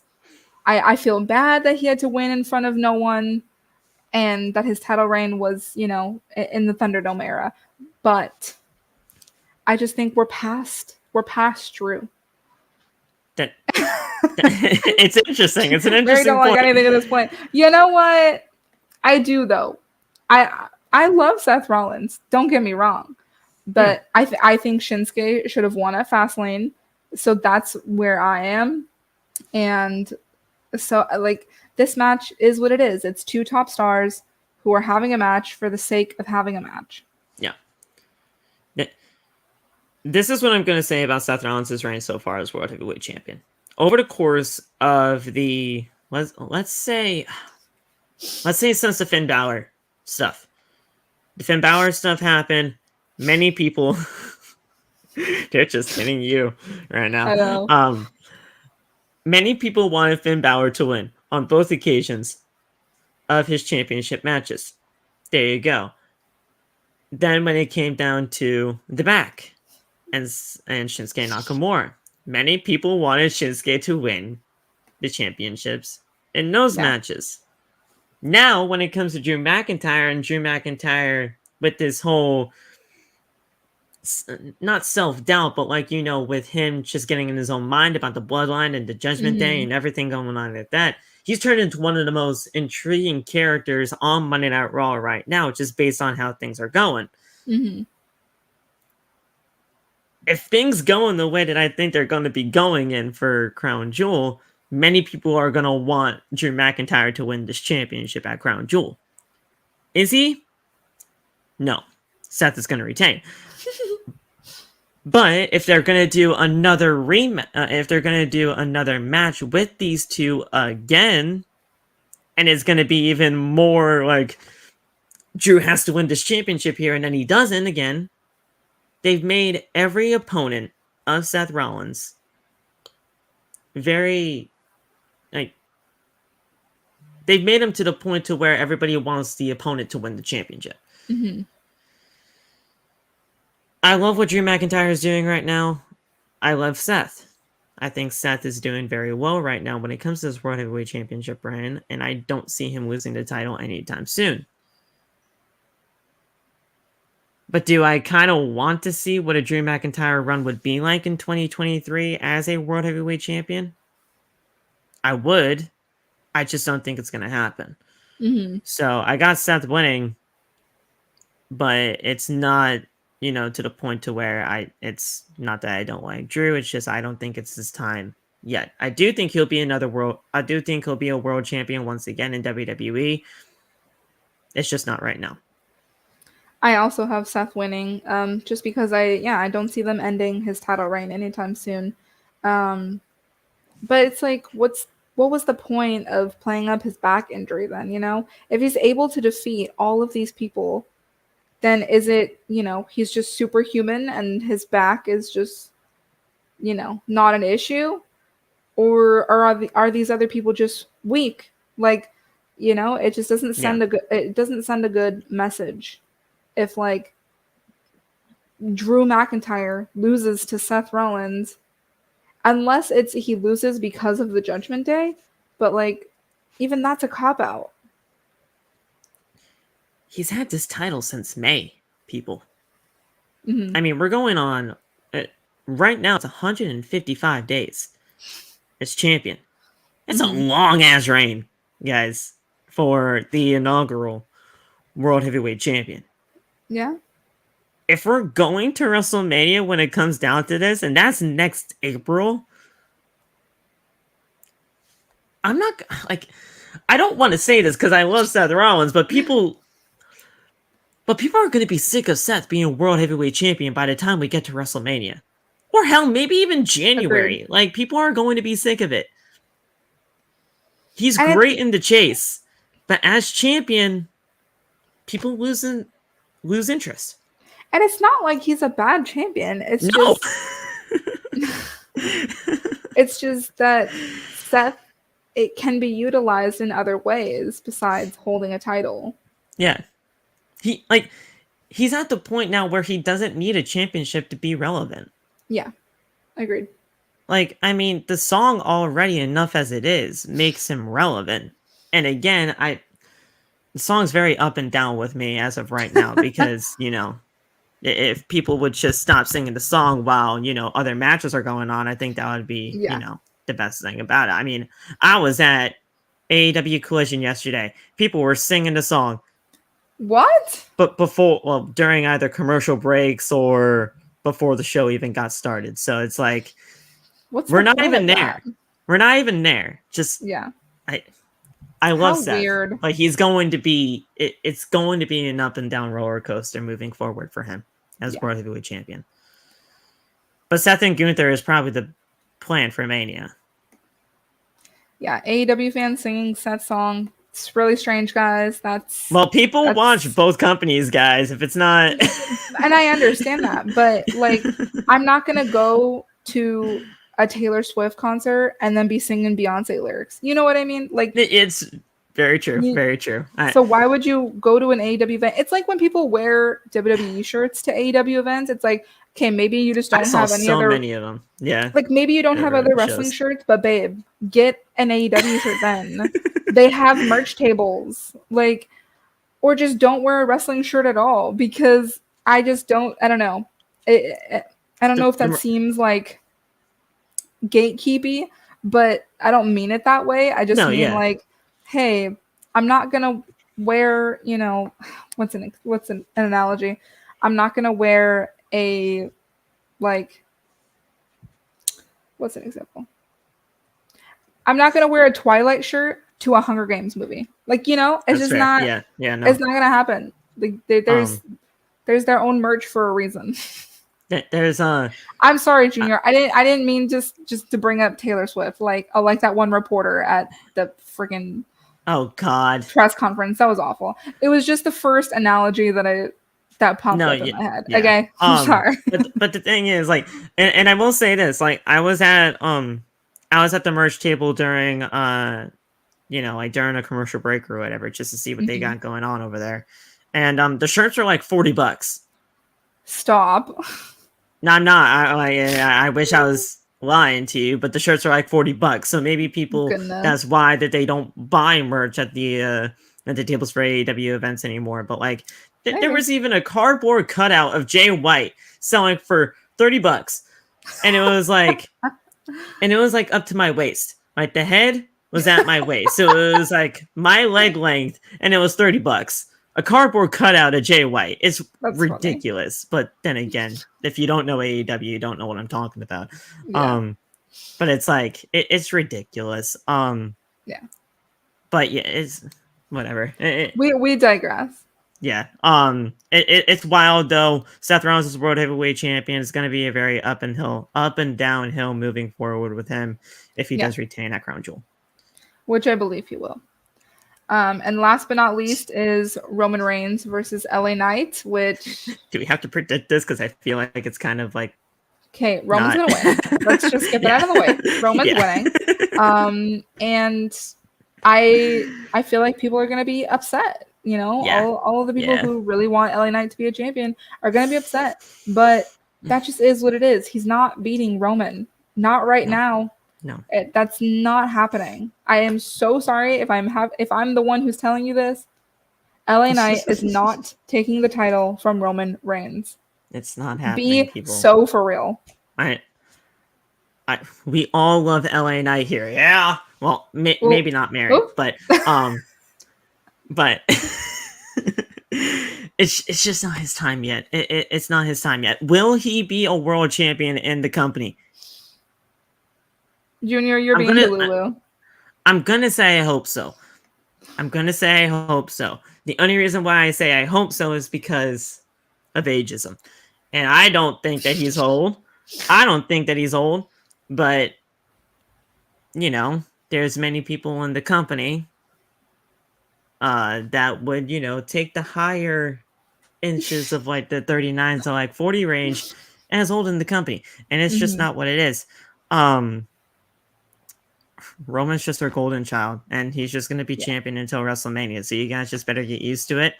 I feel bad that he had to win in front of no one and that his title reign was, you know, in the Thunderdome era. But I just think we're past Drew. That it's interesting. It's an Mary interesting don't like point. anything at this point. You know what? I do though. I love Seth Rollins. Don't get me wrong, Yeah. but I think Shinsuke should have won at Fastlane. So that's where I am, and so like this match is what it is. It's two top stars who are having a match for the sake of having a match. Yeah. This is what I'm going to say about Seth Rollins' reign so far as World Heavyweight Champion. Over the course of the let's say since the Finn Balor stuff, the Finn Balor stuff happened. Many people they're just hitting you right now. I know. Many people wanted Finn Balor to win on both occasions of his championship matches. There you go. Then when it came down to the back and Shinsuke Nakamura, many people wanted Shinsuke to win the championships in those Yeah. matches. Now, when it comes to Drew McIntyre with this whole not self-doubt, but like, you know, with him just getting in his own mind about the bloodline and the Judgment Day and everything going on like that, he's turned into one of the most intriguing characters on Monday Night Raw right now, just based on how things are going. Mm-hmm. If things go in the way that I think they're going to be going in for Crown Jewel, many people are going to want Drew McIntyre to win this championship at Crown Jewel. Is he? No. Seth is going to retain. But if they're going to do another if they're going to do another match with these two again, and it's going to be even more like Drew has to win this championship here and then he doesn't again, they've made every opponent of Seth Rollins very, like, they've made him to the point to where everybody wants the opponent to win the championship. Mm-hmm. I love what Drew McIntyre is doing right now. I love Seth. I think Seth is doing very well right now when it comes to this World Heavyweight Championship brand, and I don't see him losing the title anytime soon. But do I kind of want to see what a Drew McIntyre run would be like in 2023 as a World Heavyweight Champion? I would. I just don't think it's going to happen. Mm-hmm. So I got Seth winning, but it's not, you know, to the point to where it's not that I don't like Drew. It's just I don't think it's his time yet. I do think he'll be a world champion once again in WWE. It's just not right now. I also have Seth winning, just because I don't see them ending his title reign anytime soon. But it's like, what was the point of playing up his back injury then? You know, if he's able to defeat all of these people, then is it, you know, he's just superhuman and his back is just, you know, not an issue, or are these other people just weak? Like, you know, it just doesn't send a good message if like Drew McIntyre loses to Seth Rollins, unless he loses because of the Judgment Day, but like even that's a cop out. He's had this title since May, people. Mm-hmm. I mean, we're going on right now it's 155 days as champion. It's a Mhm. long ass reign, guys, for the inaugural World Heavyweight Champion. Yeah. If we're going to WrestleMania when it comes down to this, and that's next April, I'm not like, I don't want to say this because I love Seth Rollins, but people are going to be sick of Seth being World Heavyweight Champion by the time we get to WrestleMania. Or hell, maybe even January. Agreed. Like, people are going to be sick of it. He's And it's great in the chase, but as champion, people lose interest. and it's not like he's a bad champion. No. It's just that Seth, it can be utilized in other ways besides holding a title. Yeah. He's at the point now where he doesn't need a championship to be relevant. Yeah. Agreed. Like, I mean, the song already enough as it is makes him relevant. And again, the song's very up and down with me as of right now because, if people would just stop singing the song while, other matches are going on, I think that would be, Yeah. the best thing about it. I mean, I was at AEW Collision yesterday. People were singing the song. What? But during either commercial breaks or before the show even got started. So it's like, What's we're the not point even of there. that? We're not even there. Just, Yeah. I love How Seth. weird. Like, he's going to be, it's going to be an up and down roller coaster moving forward for him as World Heavyweight Champion. But Seth and Gunther is probably the plan for Mania. Yeah, AEW fans singing Seth's song. It's really strange, guys. Well, people watch both companies, guys. If it's not, and I understand that, but like, I'm not gonna go to a Taylor Swift concert and then be singing Beyonce lyrics. You know what I mean? Like, it's very true. Very true. So why would you go to an AEW event? It's like when people wear WWE shirts to AEW events. It's like, okay, maybe you just don't have any other. Many of them. Yeah. Like maybe you don't have other wrestling shirts, but babe, get an AEW shirt then. They have merch tables. Like, or just don't wear a wrestling shirt at all because I just don't. I don't know. I don't know if that seems like gatekeepy, but I don't mean it that way. I just mean like, hey, I'm not gonna wear, what's an analogy? I'm not gonna wear a like, what's an example? I'm not gonna wear a Twilight shirt to a Hunger Games movie. Like, it's just not. No. It's not gonna happen. Like, there's their own merch for a reason. There's I'm sorry, Junior. I didn't mean just to bring up Taylor Swift. Like that one reporter at the freaking press conference. That was awful. It was just the first analogy that popped up in my head. Yeah. Okay, I'm sorry. but the thing is, like, and I will say this, like, I was at the merch table during during a commercial break or whatever, just to see what they got going on over there, and the shirts are like $40. Stop. No, I'm not. I wish I was lying to you, but the shirts are like $40. So maybe people, that's why that they don't buy merch at the tables for AEW events anymore. But like, there was even a cardboard cutout of Jay White selling for $30, and it was like, up to my waist. Like, the head was at my waist, so it was like my leg length, and it was $30. A cardboard cutout of Jay White. It's ridiculous. Funny. But then again, if you don't know AEW, you don't know what I'm talking about. Yeah. But it's like, it's ridiculous. Yeah. But yeah, it's whatever. We digress. Yeah. It's wild though. Seth Rollins is World Heavyweight Champion. It's going to be a very up and downhill moving forward with him if he does retain that crown jewel. Which I believe he will. And last but not least is Roman Reigns versus LA Knight, which... Do we have to predict this? Because I feel like it's kind of like... Okay, Roman's going to win. Let's just get that out of the way. Roman's winning. And I feel like people are going to be upset. All of the people who really want LA Knight to be a champion are going to be upset. But that just is what it is. He's not beating Roman. Not right now. No, that's not happening. I am so sorry if I'm the one who's telling you this. LA Knight is not taking the title from Roman Reigns. It's not happening. Be so for real. I, we all love LA Knight here. Yeah. Well, Well, maybe not married, oh, but it's just not his time yet. It's not his time yet. Will he be a world champion in the company? Junior, you're I'm being gonna Delulu. I'm gonna say I hope so. I'm gonna say I hope so. The only reason why I say I hope so is because of ageism, and I don't think that he's old. I don't think that he's old, but you know, there's many people in the company that would, you know, take the higher inches of like the 39 to like 40 range as old in the company. And it's just Hmm. not what it is. Um Roman's just our golden child, and he's just gonna be Yeah. champion until WrestleMania. So you guys just better get used to it.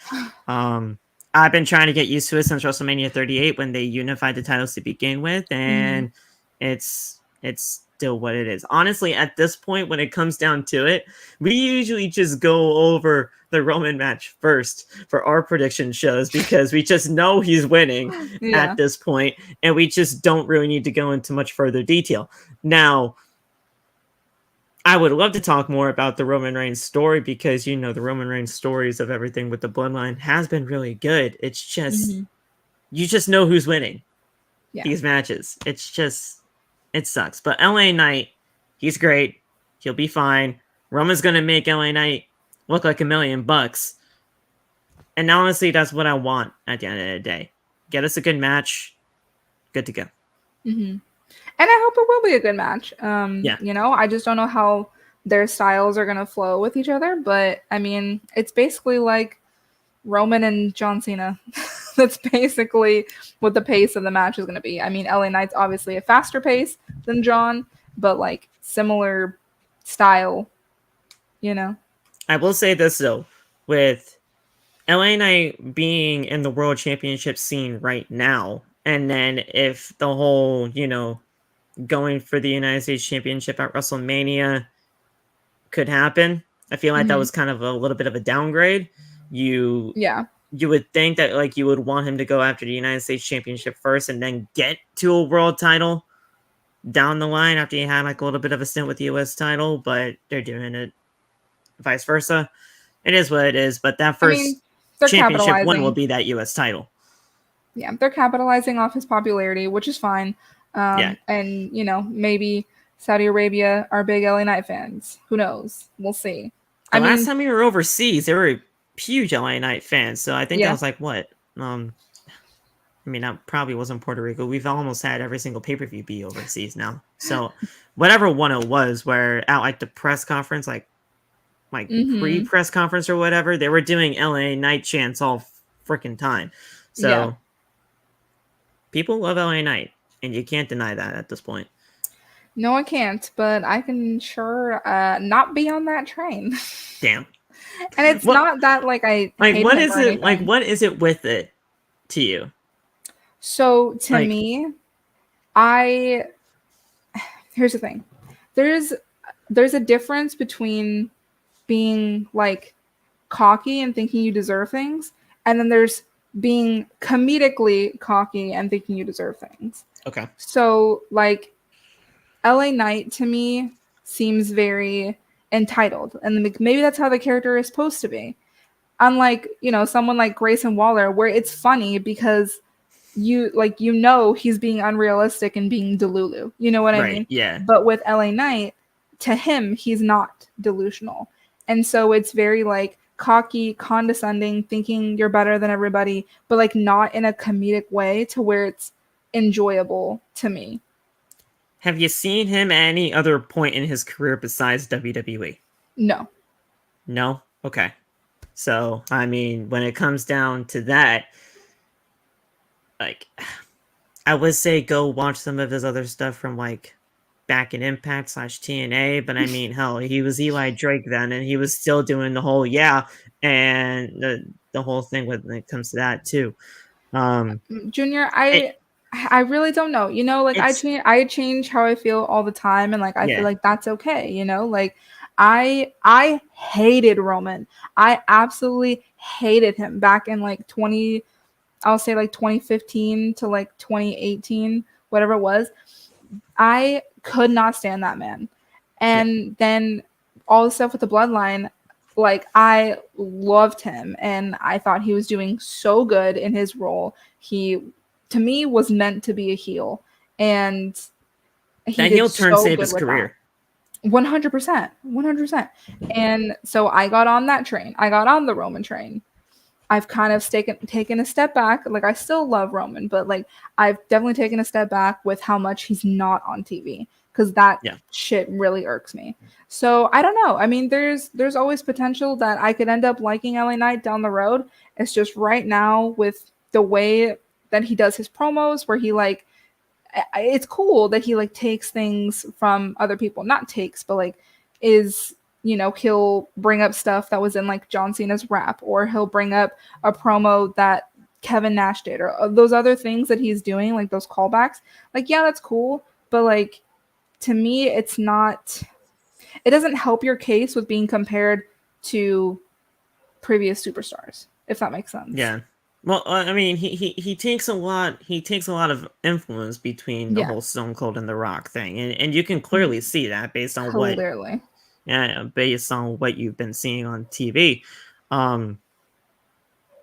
I've been trying to get used to it since WrestleMania 38 when they unified the titles to begin with, Hmm. and it's still what it is. Honestly, at this point, when it comes down to it, we usually just go over the Roman match first for our prediction shows because we just know he's winning Yeah. at this point, and we just don't really need to go into much further detail. Now, I would love to talk more about the Roman Reigns story because you know the Roman Reigns stories of everything with the bloodline has been really good. It's just Hmm. you just know who's winning Yeah. these matches. It's just it sucks. But LA Knight, he's great. He'll be fine. Roman's gonna make LA Knight look like $1,000,000. And honestly, that's what I want at the end of the day. Get us a good match. Good to go. Hmm. And I hope it will be a good match. Yeah. I just don't know how their styles are gonna flow with each other, but I mean, it's basically like Roman and John Cena. That's basically what the pace of the match is gonna be. I mean, LA Knight's obviously a faster pace than John, but like similar style, you know. I will say this though, with LA Knight being in the world championship scene right now, and then if the whole, you know, going for the United States Championship at WrestleMania could happen, I feel like that Hmm. was kind of a little bit of a downgrade. You Yeah. you would think that like you would want him to go after the United States Championship first and then get to a world title down the line after he had like a little bit of a stint with the US title, but they're doing it vice versa. It is what it is, but that I mean, first they're championship one will capitalizing. be that US title. Yeah, they're capitalizing off his popularity, which is fine. Yeah. And maybe Saudi Arabia are big LA Knight fans. Who knows? We'll see. The I last mean, time we were overseas, they were huge LA Knight fans. So I think that yeah. was like what? I mean, that probably wasn't Puerto Rico. We've almost had every single pay per view be overseas now. So whatever one it was, where at like the press conference, like pre Mm-hmm. press conference or whatever, they were doing LA Knight chants all freaking time. Yeah. So people love LA Knight, and you can't deny that at this point. No, I can't, but I can sure not be on that train. Damn. And it's What not that like I like hate what him is or it like? anything. What is it with it to you? So to Like me, I here's the thing. There's there's a difference between being like cocky and thinking you deserve things, and then there's being comedically cocky and thinking you deserve things. okay, So, like, LA Knight to me seems very entitled, and maybe that's how the character is supposed to be. Unlike, someone like Grayson Waller, where it's funny because he's being unrealistic and being delulu. You know what I right? mean? Yeah. But with LA Knight, to him, he's not delusional. And so it's very like cocky, condescending, thinking you're better than everybody, but like not in a comedic way to where it's enjoyable to me. Have you seen him at any other point in his career besides WWE? No. No? Okay. So, I mean, when it comes down to that, like, I would say go watch some of his other stuff from, like, back in Impact / TNA, but I mean, hell, he was Eli Drake then, and he was still doing the whole, yeah, and the whole thing when it comes to that, too. Um, Junior, it, I really don't know. Like it's, I change how I feel all the time, and like I feel yeah, like that's okay. Like I hated Roman. I absolutely hated him back in like 20, I'll say like 2015 to like 2018 whatever it was. I could not stand that man. And then all the stuff with the bloodline, like I loved him and I thought he was doing so good in his role. He to me was meant to be a heel and he That did heel turn so saved good his with that. career. 100%. 100%. And so I got on that train. I got on the Roman train. I've kind of taken a step back. Like I still love Roman, but like I've definitely taken a step back with how much he's not on TV because that Yeah. shit really irks me. So I don't know. I mean, there's always potential that I could end up liking LA Knight down the road. It's just right now with the way that he does his promos, where he like it's cool that he like takes things from other people, not takes, but like is he'll bring up stuff that was in like John Cena's rap, or he'll bring up a promo that Kevin Nash did, or those other things that he's doing, like those callbacks. Like, yeah, that's cool, but like to me, it's not. It doesn't help your case with being compared to previous superstars, if that makes sense. Yeah. Well, I mean, he takes a lot. He takes a lot of influence between the Yeah, whole Stone Cold and The Rock thing, and you can clearly see that based on what, clearly. yeah, based on what you've been seeing on TV.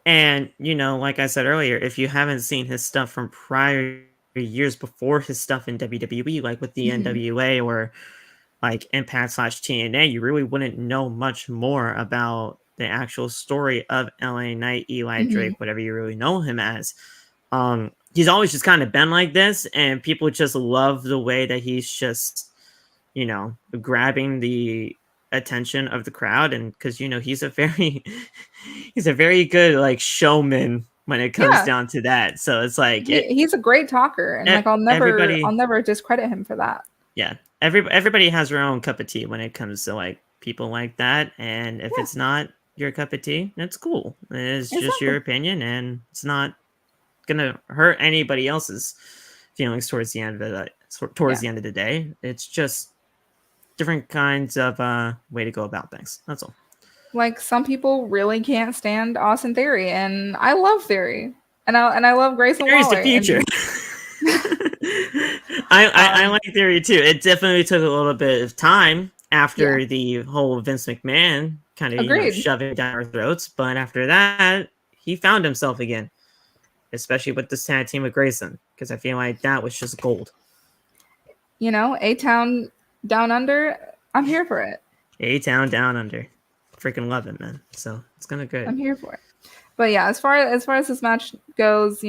And like I said earlier, if you haven't seen his stuff from prior years before his stuff in WWE, like with the Mhm. NWA or like Impact / TNA, you really wouldn't know much more about the actual story of LA Knight, Eli Mhm. Drake, whatever you really know him as. He's always just kind of been like this, and people just love the way that he's just, grabbing the attention of the crowd, and because he's a very he's a very good like showman when it comes Yeah, down to that. So it's like he's a great talker, and like I'll everybody, never discredit him for that. yeah, everybody has their own cup of tea when it comes to like people like that, and if Yeah, it's not your cup of tea, that's cool. It's just your exactly. opinion, and it's not gonna hurt anybody else's feelings towards the end of Yeah, the day. It's just different kinds of way to go about things. That's all. like some people really can't stand Austin Theory, and I love Theory, and I love Grayson Theory's the Waller, future. and I um, like Theory too. It definitely took a little bit of time yeah, after the whole Vince McMahon kind of agreed. shoving down our throats, but after that he found himself again, especially with this tag team with Grayson, because I feel like that was just gold. A Town Down Under, I'm here for it. A-Town Down Under, freaking love it, man. So it's gonna good. I'm here for it. But yeah, as far as this match goes,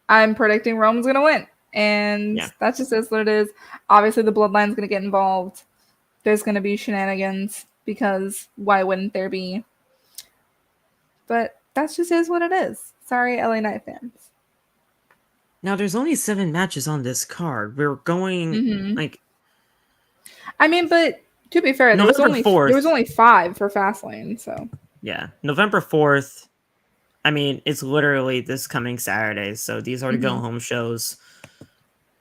I'm predicting Roman's gonna win, and Yeah. that just is what it is. Obviously, the Bloodline's gonna get involved. There's gonna be shenanigans because why wouldn't there be? But that's just is what it is. Sorry, LA Knight fans. Now there's only 7 matches on this card. We're going Hmm. like I mean, but to be fair, there was November only there was 4th. only 5 for Fastlane, so Yeah, November 4th. I mean, it's literally this coming Saturday, so these are the go hmm. home shows.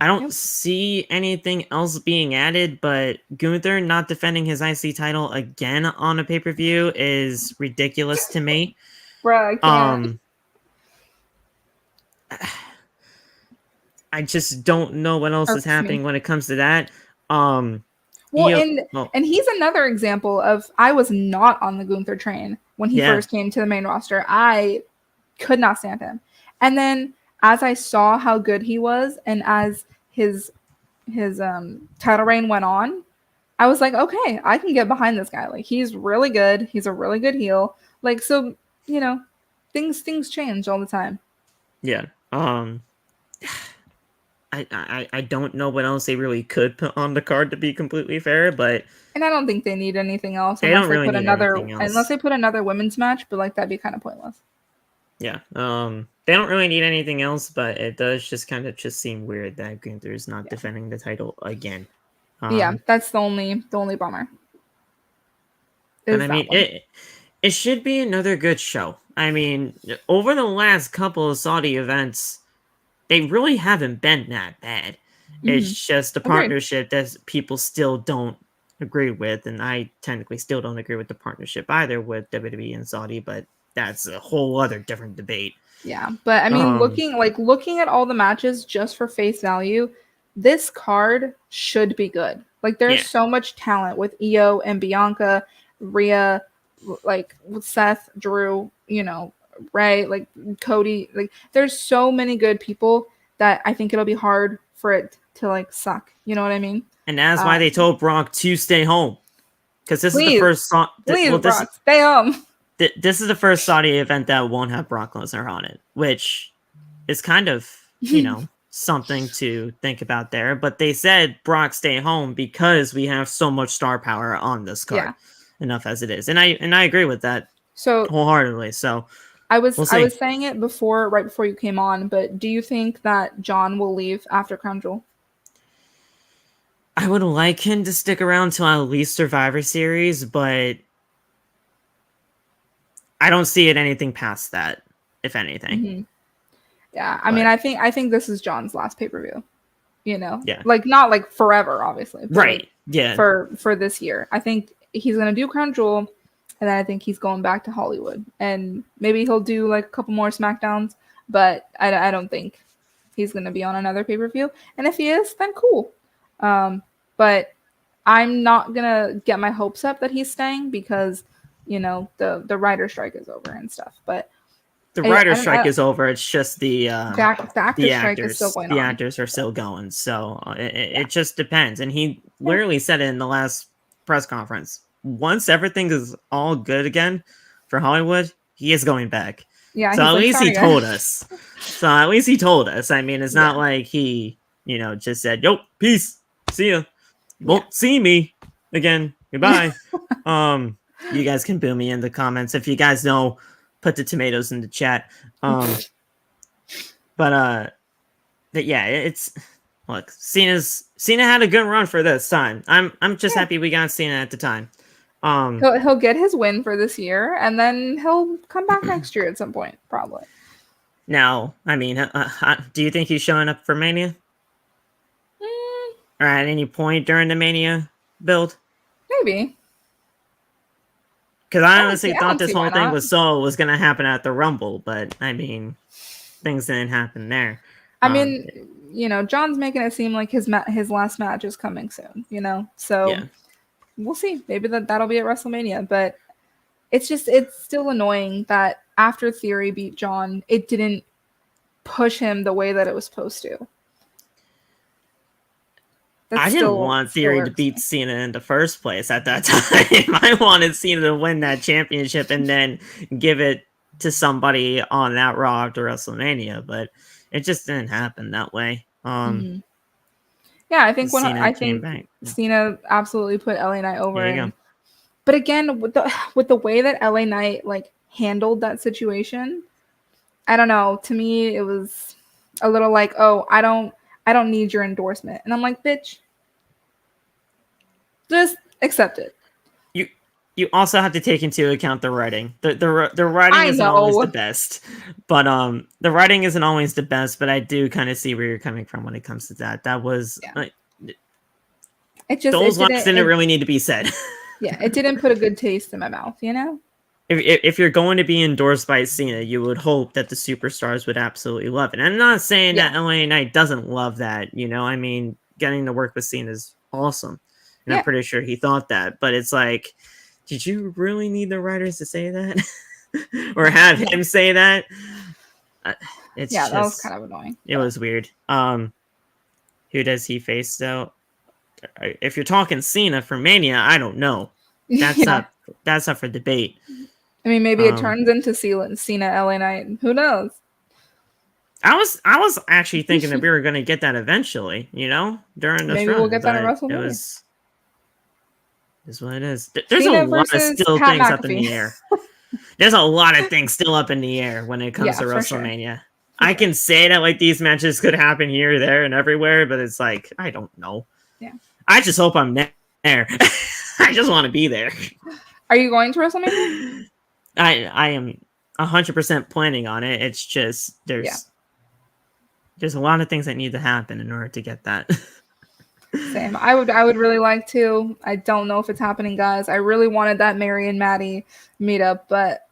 I don't Yep. see anything else being added, but Gunther not defending his IC title again on a pay per view is ridiculous to me. Bruh, I can't. Um, I just don't know what else is Irks me. happening when it comes to that. Um, Well, you, and well, and he's another example of I was not on the Gunther train when he yeah, first came to the main roster. I could not stand him. And then as I saw how good he was and as his title reign went on, I was like, okay, I can get behind this guy. Like he's really good. He's a really good heel. Like so, you know, things change all the time. yeah. I don't know what else they really could put on the card, to be completely fair, but And I don't think they need anything else they don't really need anything unless else. they put another women's match, but like that'd be kind of pointless. Yeah. They don't really need anything else, but it does just kind of just seem weird that Gunther is not Yeah. defending the title again. Yeah, that's the only bummer. And Is I that mean one. it should be another good show. I mean, over the last couple of Saudi events, they really haven't been that bad. It's Hmm. just a Agreed. partnership that people still don't agree with, and I technically still don't agree with the partnership either with WWE and Saudi, but that's a whole other different debate. Yeah, but I mean, Um, looking at all the matches just for face value, this card should be good. Like, there's yeah, so much talent with Io and Bianca, Rhea, like with Seth, Drew, Ray, like Cody. Like, there's so many good people that I think it'll be hard for it to like suck. You know what I mean? and that's why they told Brock to stay home, because this is the Please, first song. please, Well, Brock, stay home. this is the first Saudi event that won't have Brock Lesnar on it, which is kind of, something to think about there. But they said Brock stay home because we have so much star power on this card. Yeah. Enough as it is. And I agree with that So wholeheartedly. So I was we'll see. I was saying it before, right before you came on, but do you think that John will leave after Crown Jewel? I would like him to stick around till at least Survivor Series, but I don't see it anything past that, if anything. Mm-hmm. Yeah, I mean, I think this is John's last pay-per-view. Yeah. Like not like forever, obviously, but Right. like Yeah. for this year. I think he's gonna do Crown Jewel, and then I think he's going back to Hollywood, and maybe he'll do like a couple more SmackDowns, but I don't think he's gonna be on another pay-per-view. And if he is, then cool. But I'm not gonna get my hopes up that he's staying because the writer strike is over and stuff. But the writer strike is over. It's just the actor strike is still going on. The actors are still going. So it just depends. And he literally said it in the last press conference. Once everything is all good again for Hollywood, he is going back. Yeah. So at least he told us. I mean, it's not like he, just said, "Yo, peace, see ya. Won't see me again. Goodbye." You guys can boo me in the comments if you guys know. Put the tomatoes in the chat. But yeah, it's look. Cena had a good run for this time. I'm just happy we got Cena at the time. He'll get his win for this year, and then he'll come back next year at some point, probably. Now, I mean, do you think he's showing up for Mania? Or at any point during the Mania build? Maybe. Because I honestly thought this whole thing was going to happen at the Rumble, but I mean, things didn't happen there. I mean, John's making it seem like his last match is coming soon. So we'll see. Maybe that'll be at WrestleMania. But it's still annoying that after Theory beat John, it didn't push him the way that it was supposed to. I didn't want Theory to beat Cena in the first place at that time. I wanted Cena to win that championship and then give it to somebody on that Raw after WrestleMania, but it just didn't happen that way. Yeah, I think Cena absolutely put LA Knight over. There you go. But again, with the way that LA Knight like handled that situation, I don't know. To me, it was a little like, oh, I don't need your endorsement. And I'm like, bitch, just accept it. You also have to take into account the writing. The writing isn't always the best. But the writing isn't always the best, but I do kind of see where you're coming from when it comes to that. That was those lines didn't really need to be said. Yeah, it didn't put a good taste in my mouth, If you're going to be endorsed by Cena, you would hope that the superstars would absolutely love it. And I'm not saying that LA Knight doesn't love that. I mean, getting to work with Cena is awesome. And I'm pretty sure he thought that. But it's like, did you really need the writers to say that? Or have him say that? That was kind of annoying. It was weird. Who does he face, though? If you're talking Cena for Mania, I don't know. That's up for debate. I mean, maybe it turns into Cena LA Knight. Who knows? I was actually thinking that we were going to get that eventually, during this maybe run. We'll get that at WrestleMania. Is what it is. There's a lot of still things up in the air. There's a lot of things still up in the air when it comes to WrestleMania. Sure. I can say that like these matches could happen here, there, and everywhere, but it's like I don't know. Yeah. I just hope I'm there. I just want to be there. Are you going to WrestleMania? I am 100% planning on it. It's just there's a lot of things that need to happen in order to get that. Same. I would really like to. I don't know if it's happening, guys. I really wanted that Mary and Maddie meetup, but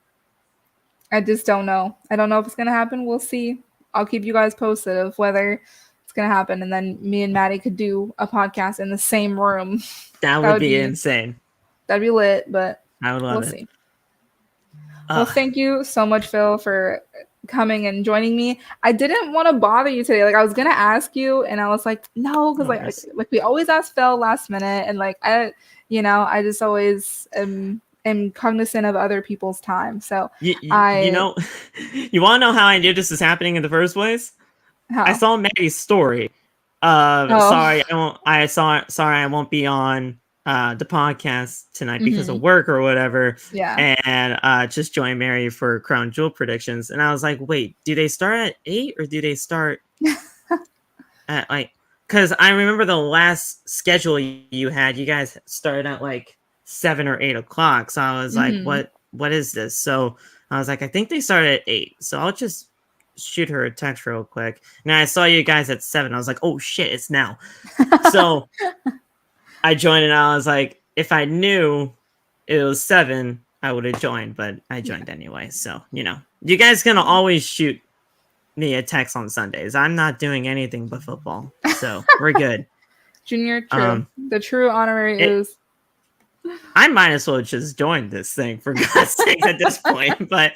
I just don't know. I don't know if it's gonna happen. We'll see. I'll keep you guys posted of whether it's gonna happen, and then me and Maddie could do a podcast in the same room. That That would would be be insane. that'd be lit, but I would we'll love it. see. Well, thank you so much, Phil, for coming and joining me. I didn't want to bother you today. Like I was gonna ask you, and I was like, no, because No like, worries. like we always ask Phil last minute, and like I just always am cognizant of other people's time. So You I know, you want to know how I knew this was happening in the first place? I how saw Maddie's story. oh Sorry, I won't. Sorry, I won't be on the podcast tonight because hmm of work or whatever. yeah. And just joined Mary for Crown Jewel predictions. And I was like, wait, do they start at 8 or do they start at like? Because I remember the last schedule you had, you guys started at like 7 or 8 o'clock. So I was like, hmm what is this? So I was like, I think they started at 8. So I'll just shoot her a text real quick. And I saw you guys at 7. I was like, oh shit, it's now. So I joined and I was like, if I knew it was 7, I would have joined, but I joined anyway. So, you guys can always shoot me a text on Sundays. I'm not doing anything but football. So we're good. Junior, true. Um, The true honorary it, is I might as well just join this thing for God's sake at this point. But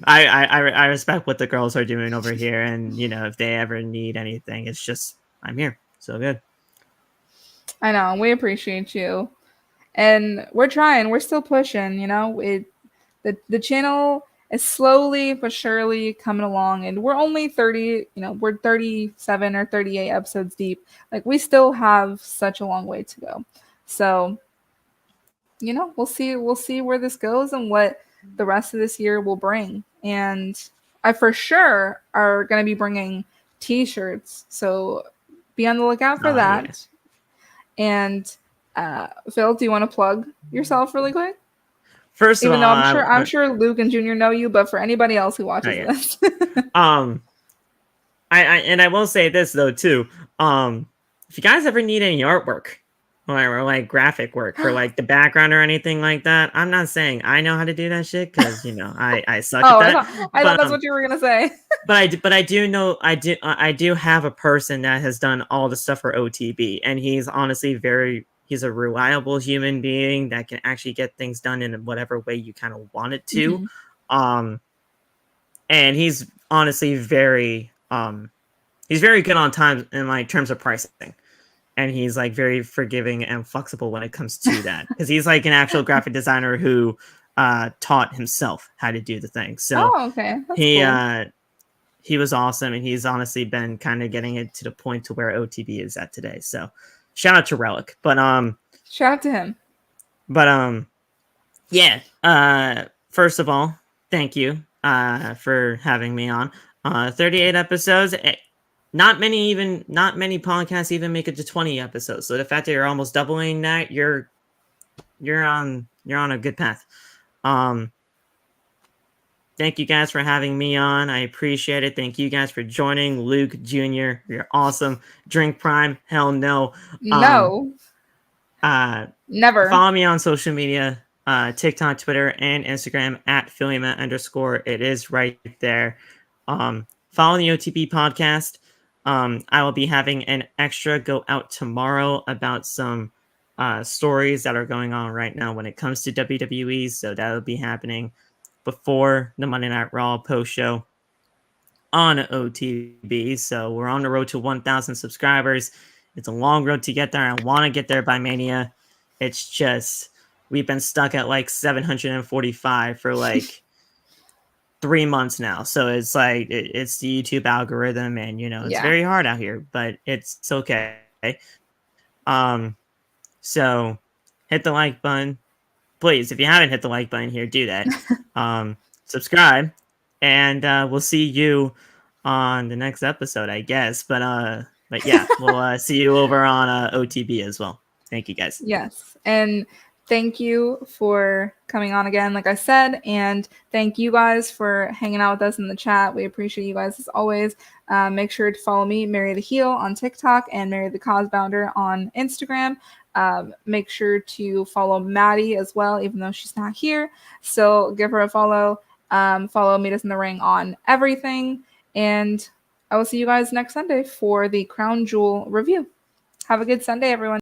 I respect what the girls are doing over here, and if they ever need anything, it's just I'm here. So good. I know, we appreciate you. And we're trying, we're still pushing, the channel is slowly but surely coming along, and we're only 30, we're 37 or 38 episodes deep. Like we still have such a long way to go. So, we'll see where this goes and what the rest of this year will bring. And I for sure are going to be bringing t-shirts. So be on the lookout for Oh, that. yes. And Phil, do you want to plug yourself really quick? First of Even all, though I'm sure Luke and Junior know you, but for anybody else who oh, watches yeah. this, um, I will say this though too. If you guys ever need any artwork or like graphic work for like the background or anything like that, I'm not saying I know how to do that shit because I suck at oh, I that. thought I thought But that's what you were gonna say. but I do know I do have a person that has done all the stuff for OTB, and he's honestly he's a reliable human being that can actually get things done in whatever way you kind of want it to. Mhm. Um, and he's honestly he's very good on time in like terms of pricing. And he's like very forgiving and flexible when it comes to that because he's like an actual graphic designer who taught himself how to do the thing. So Oh, okay, that's he cool. he was awesome, and he's honestly been kind of getting it to the point to where OTB is at today. So shout out to Relic. Shout out to him. Yeah. First of all, thank you for having me on. 38 episodes. Not many podcasts even make it to 20 episodes. So the fact that you're almost doubling that, you're on a good path. Thank you guys for having me on. I appreciate it. Thank you guys for joining. Luke Jr., you're awesome. Drink Prime, hell no. No, never. Follow me on social media, TikTok, Twitter, and Instagram at @PhillyMatt_. It is right there. Follow the OTB podcast. I will be having an extra go out tomorrow about some stories that are going on right now when it comes to WWE. So that'll be happening before the Monday Night Raw post show on OTB. So we're on the road to 1,000 subscribers. It's a long road to get there. I want to get there by Mania. It's just we've been stuck at like 745 for like 3 months now. So it's like it's the YouTube algorithm, and it's Yeah. very hard out here, but it's okay. So hit the like button. Please, if you haven't hit the like button here, do that. Subscribe, and we'll see you on the next episode, I guess. But yeah, we'll see you over on OTB as well. Thank you, guys. Yes. And thank you for coming on again, like I said. And thank you guys for hanging out with us in the chat. We appreciate you guys as always. Make sure to follow me, Mary the Heel, on TikTok, and Mary the Cosbounder on Instagram. Make sure to follow Maddie as well, even though she's not here. So give her a follow. Follow Meet Us in the Ring on everything. And I will see you guys next Sunday for the Crown Jewel review. Have a good Sunday, everyone.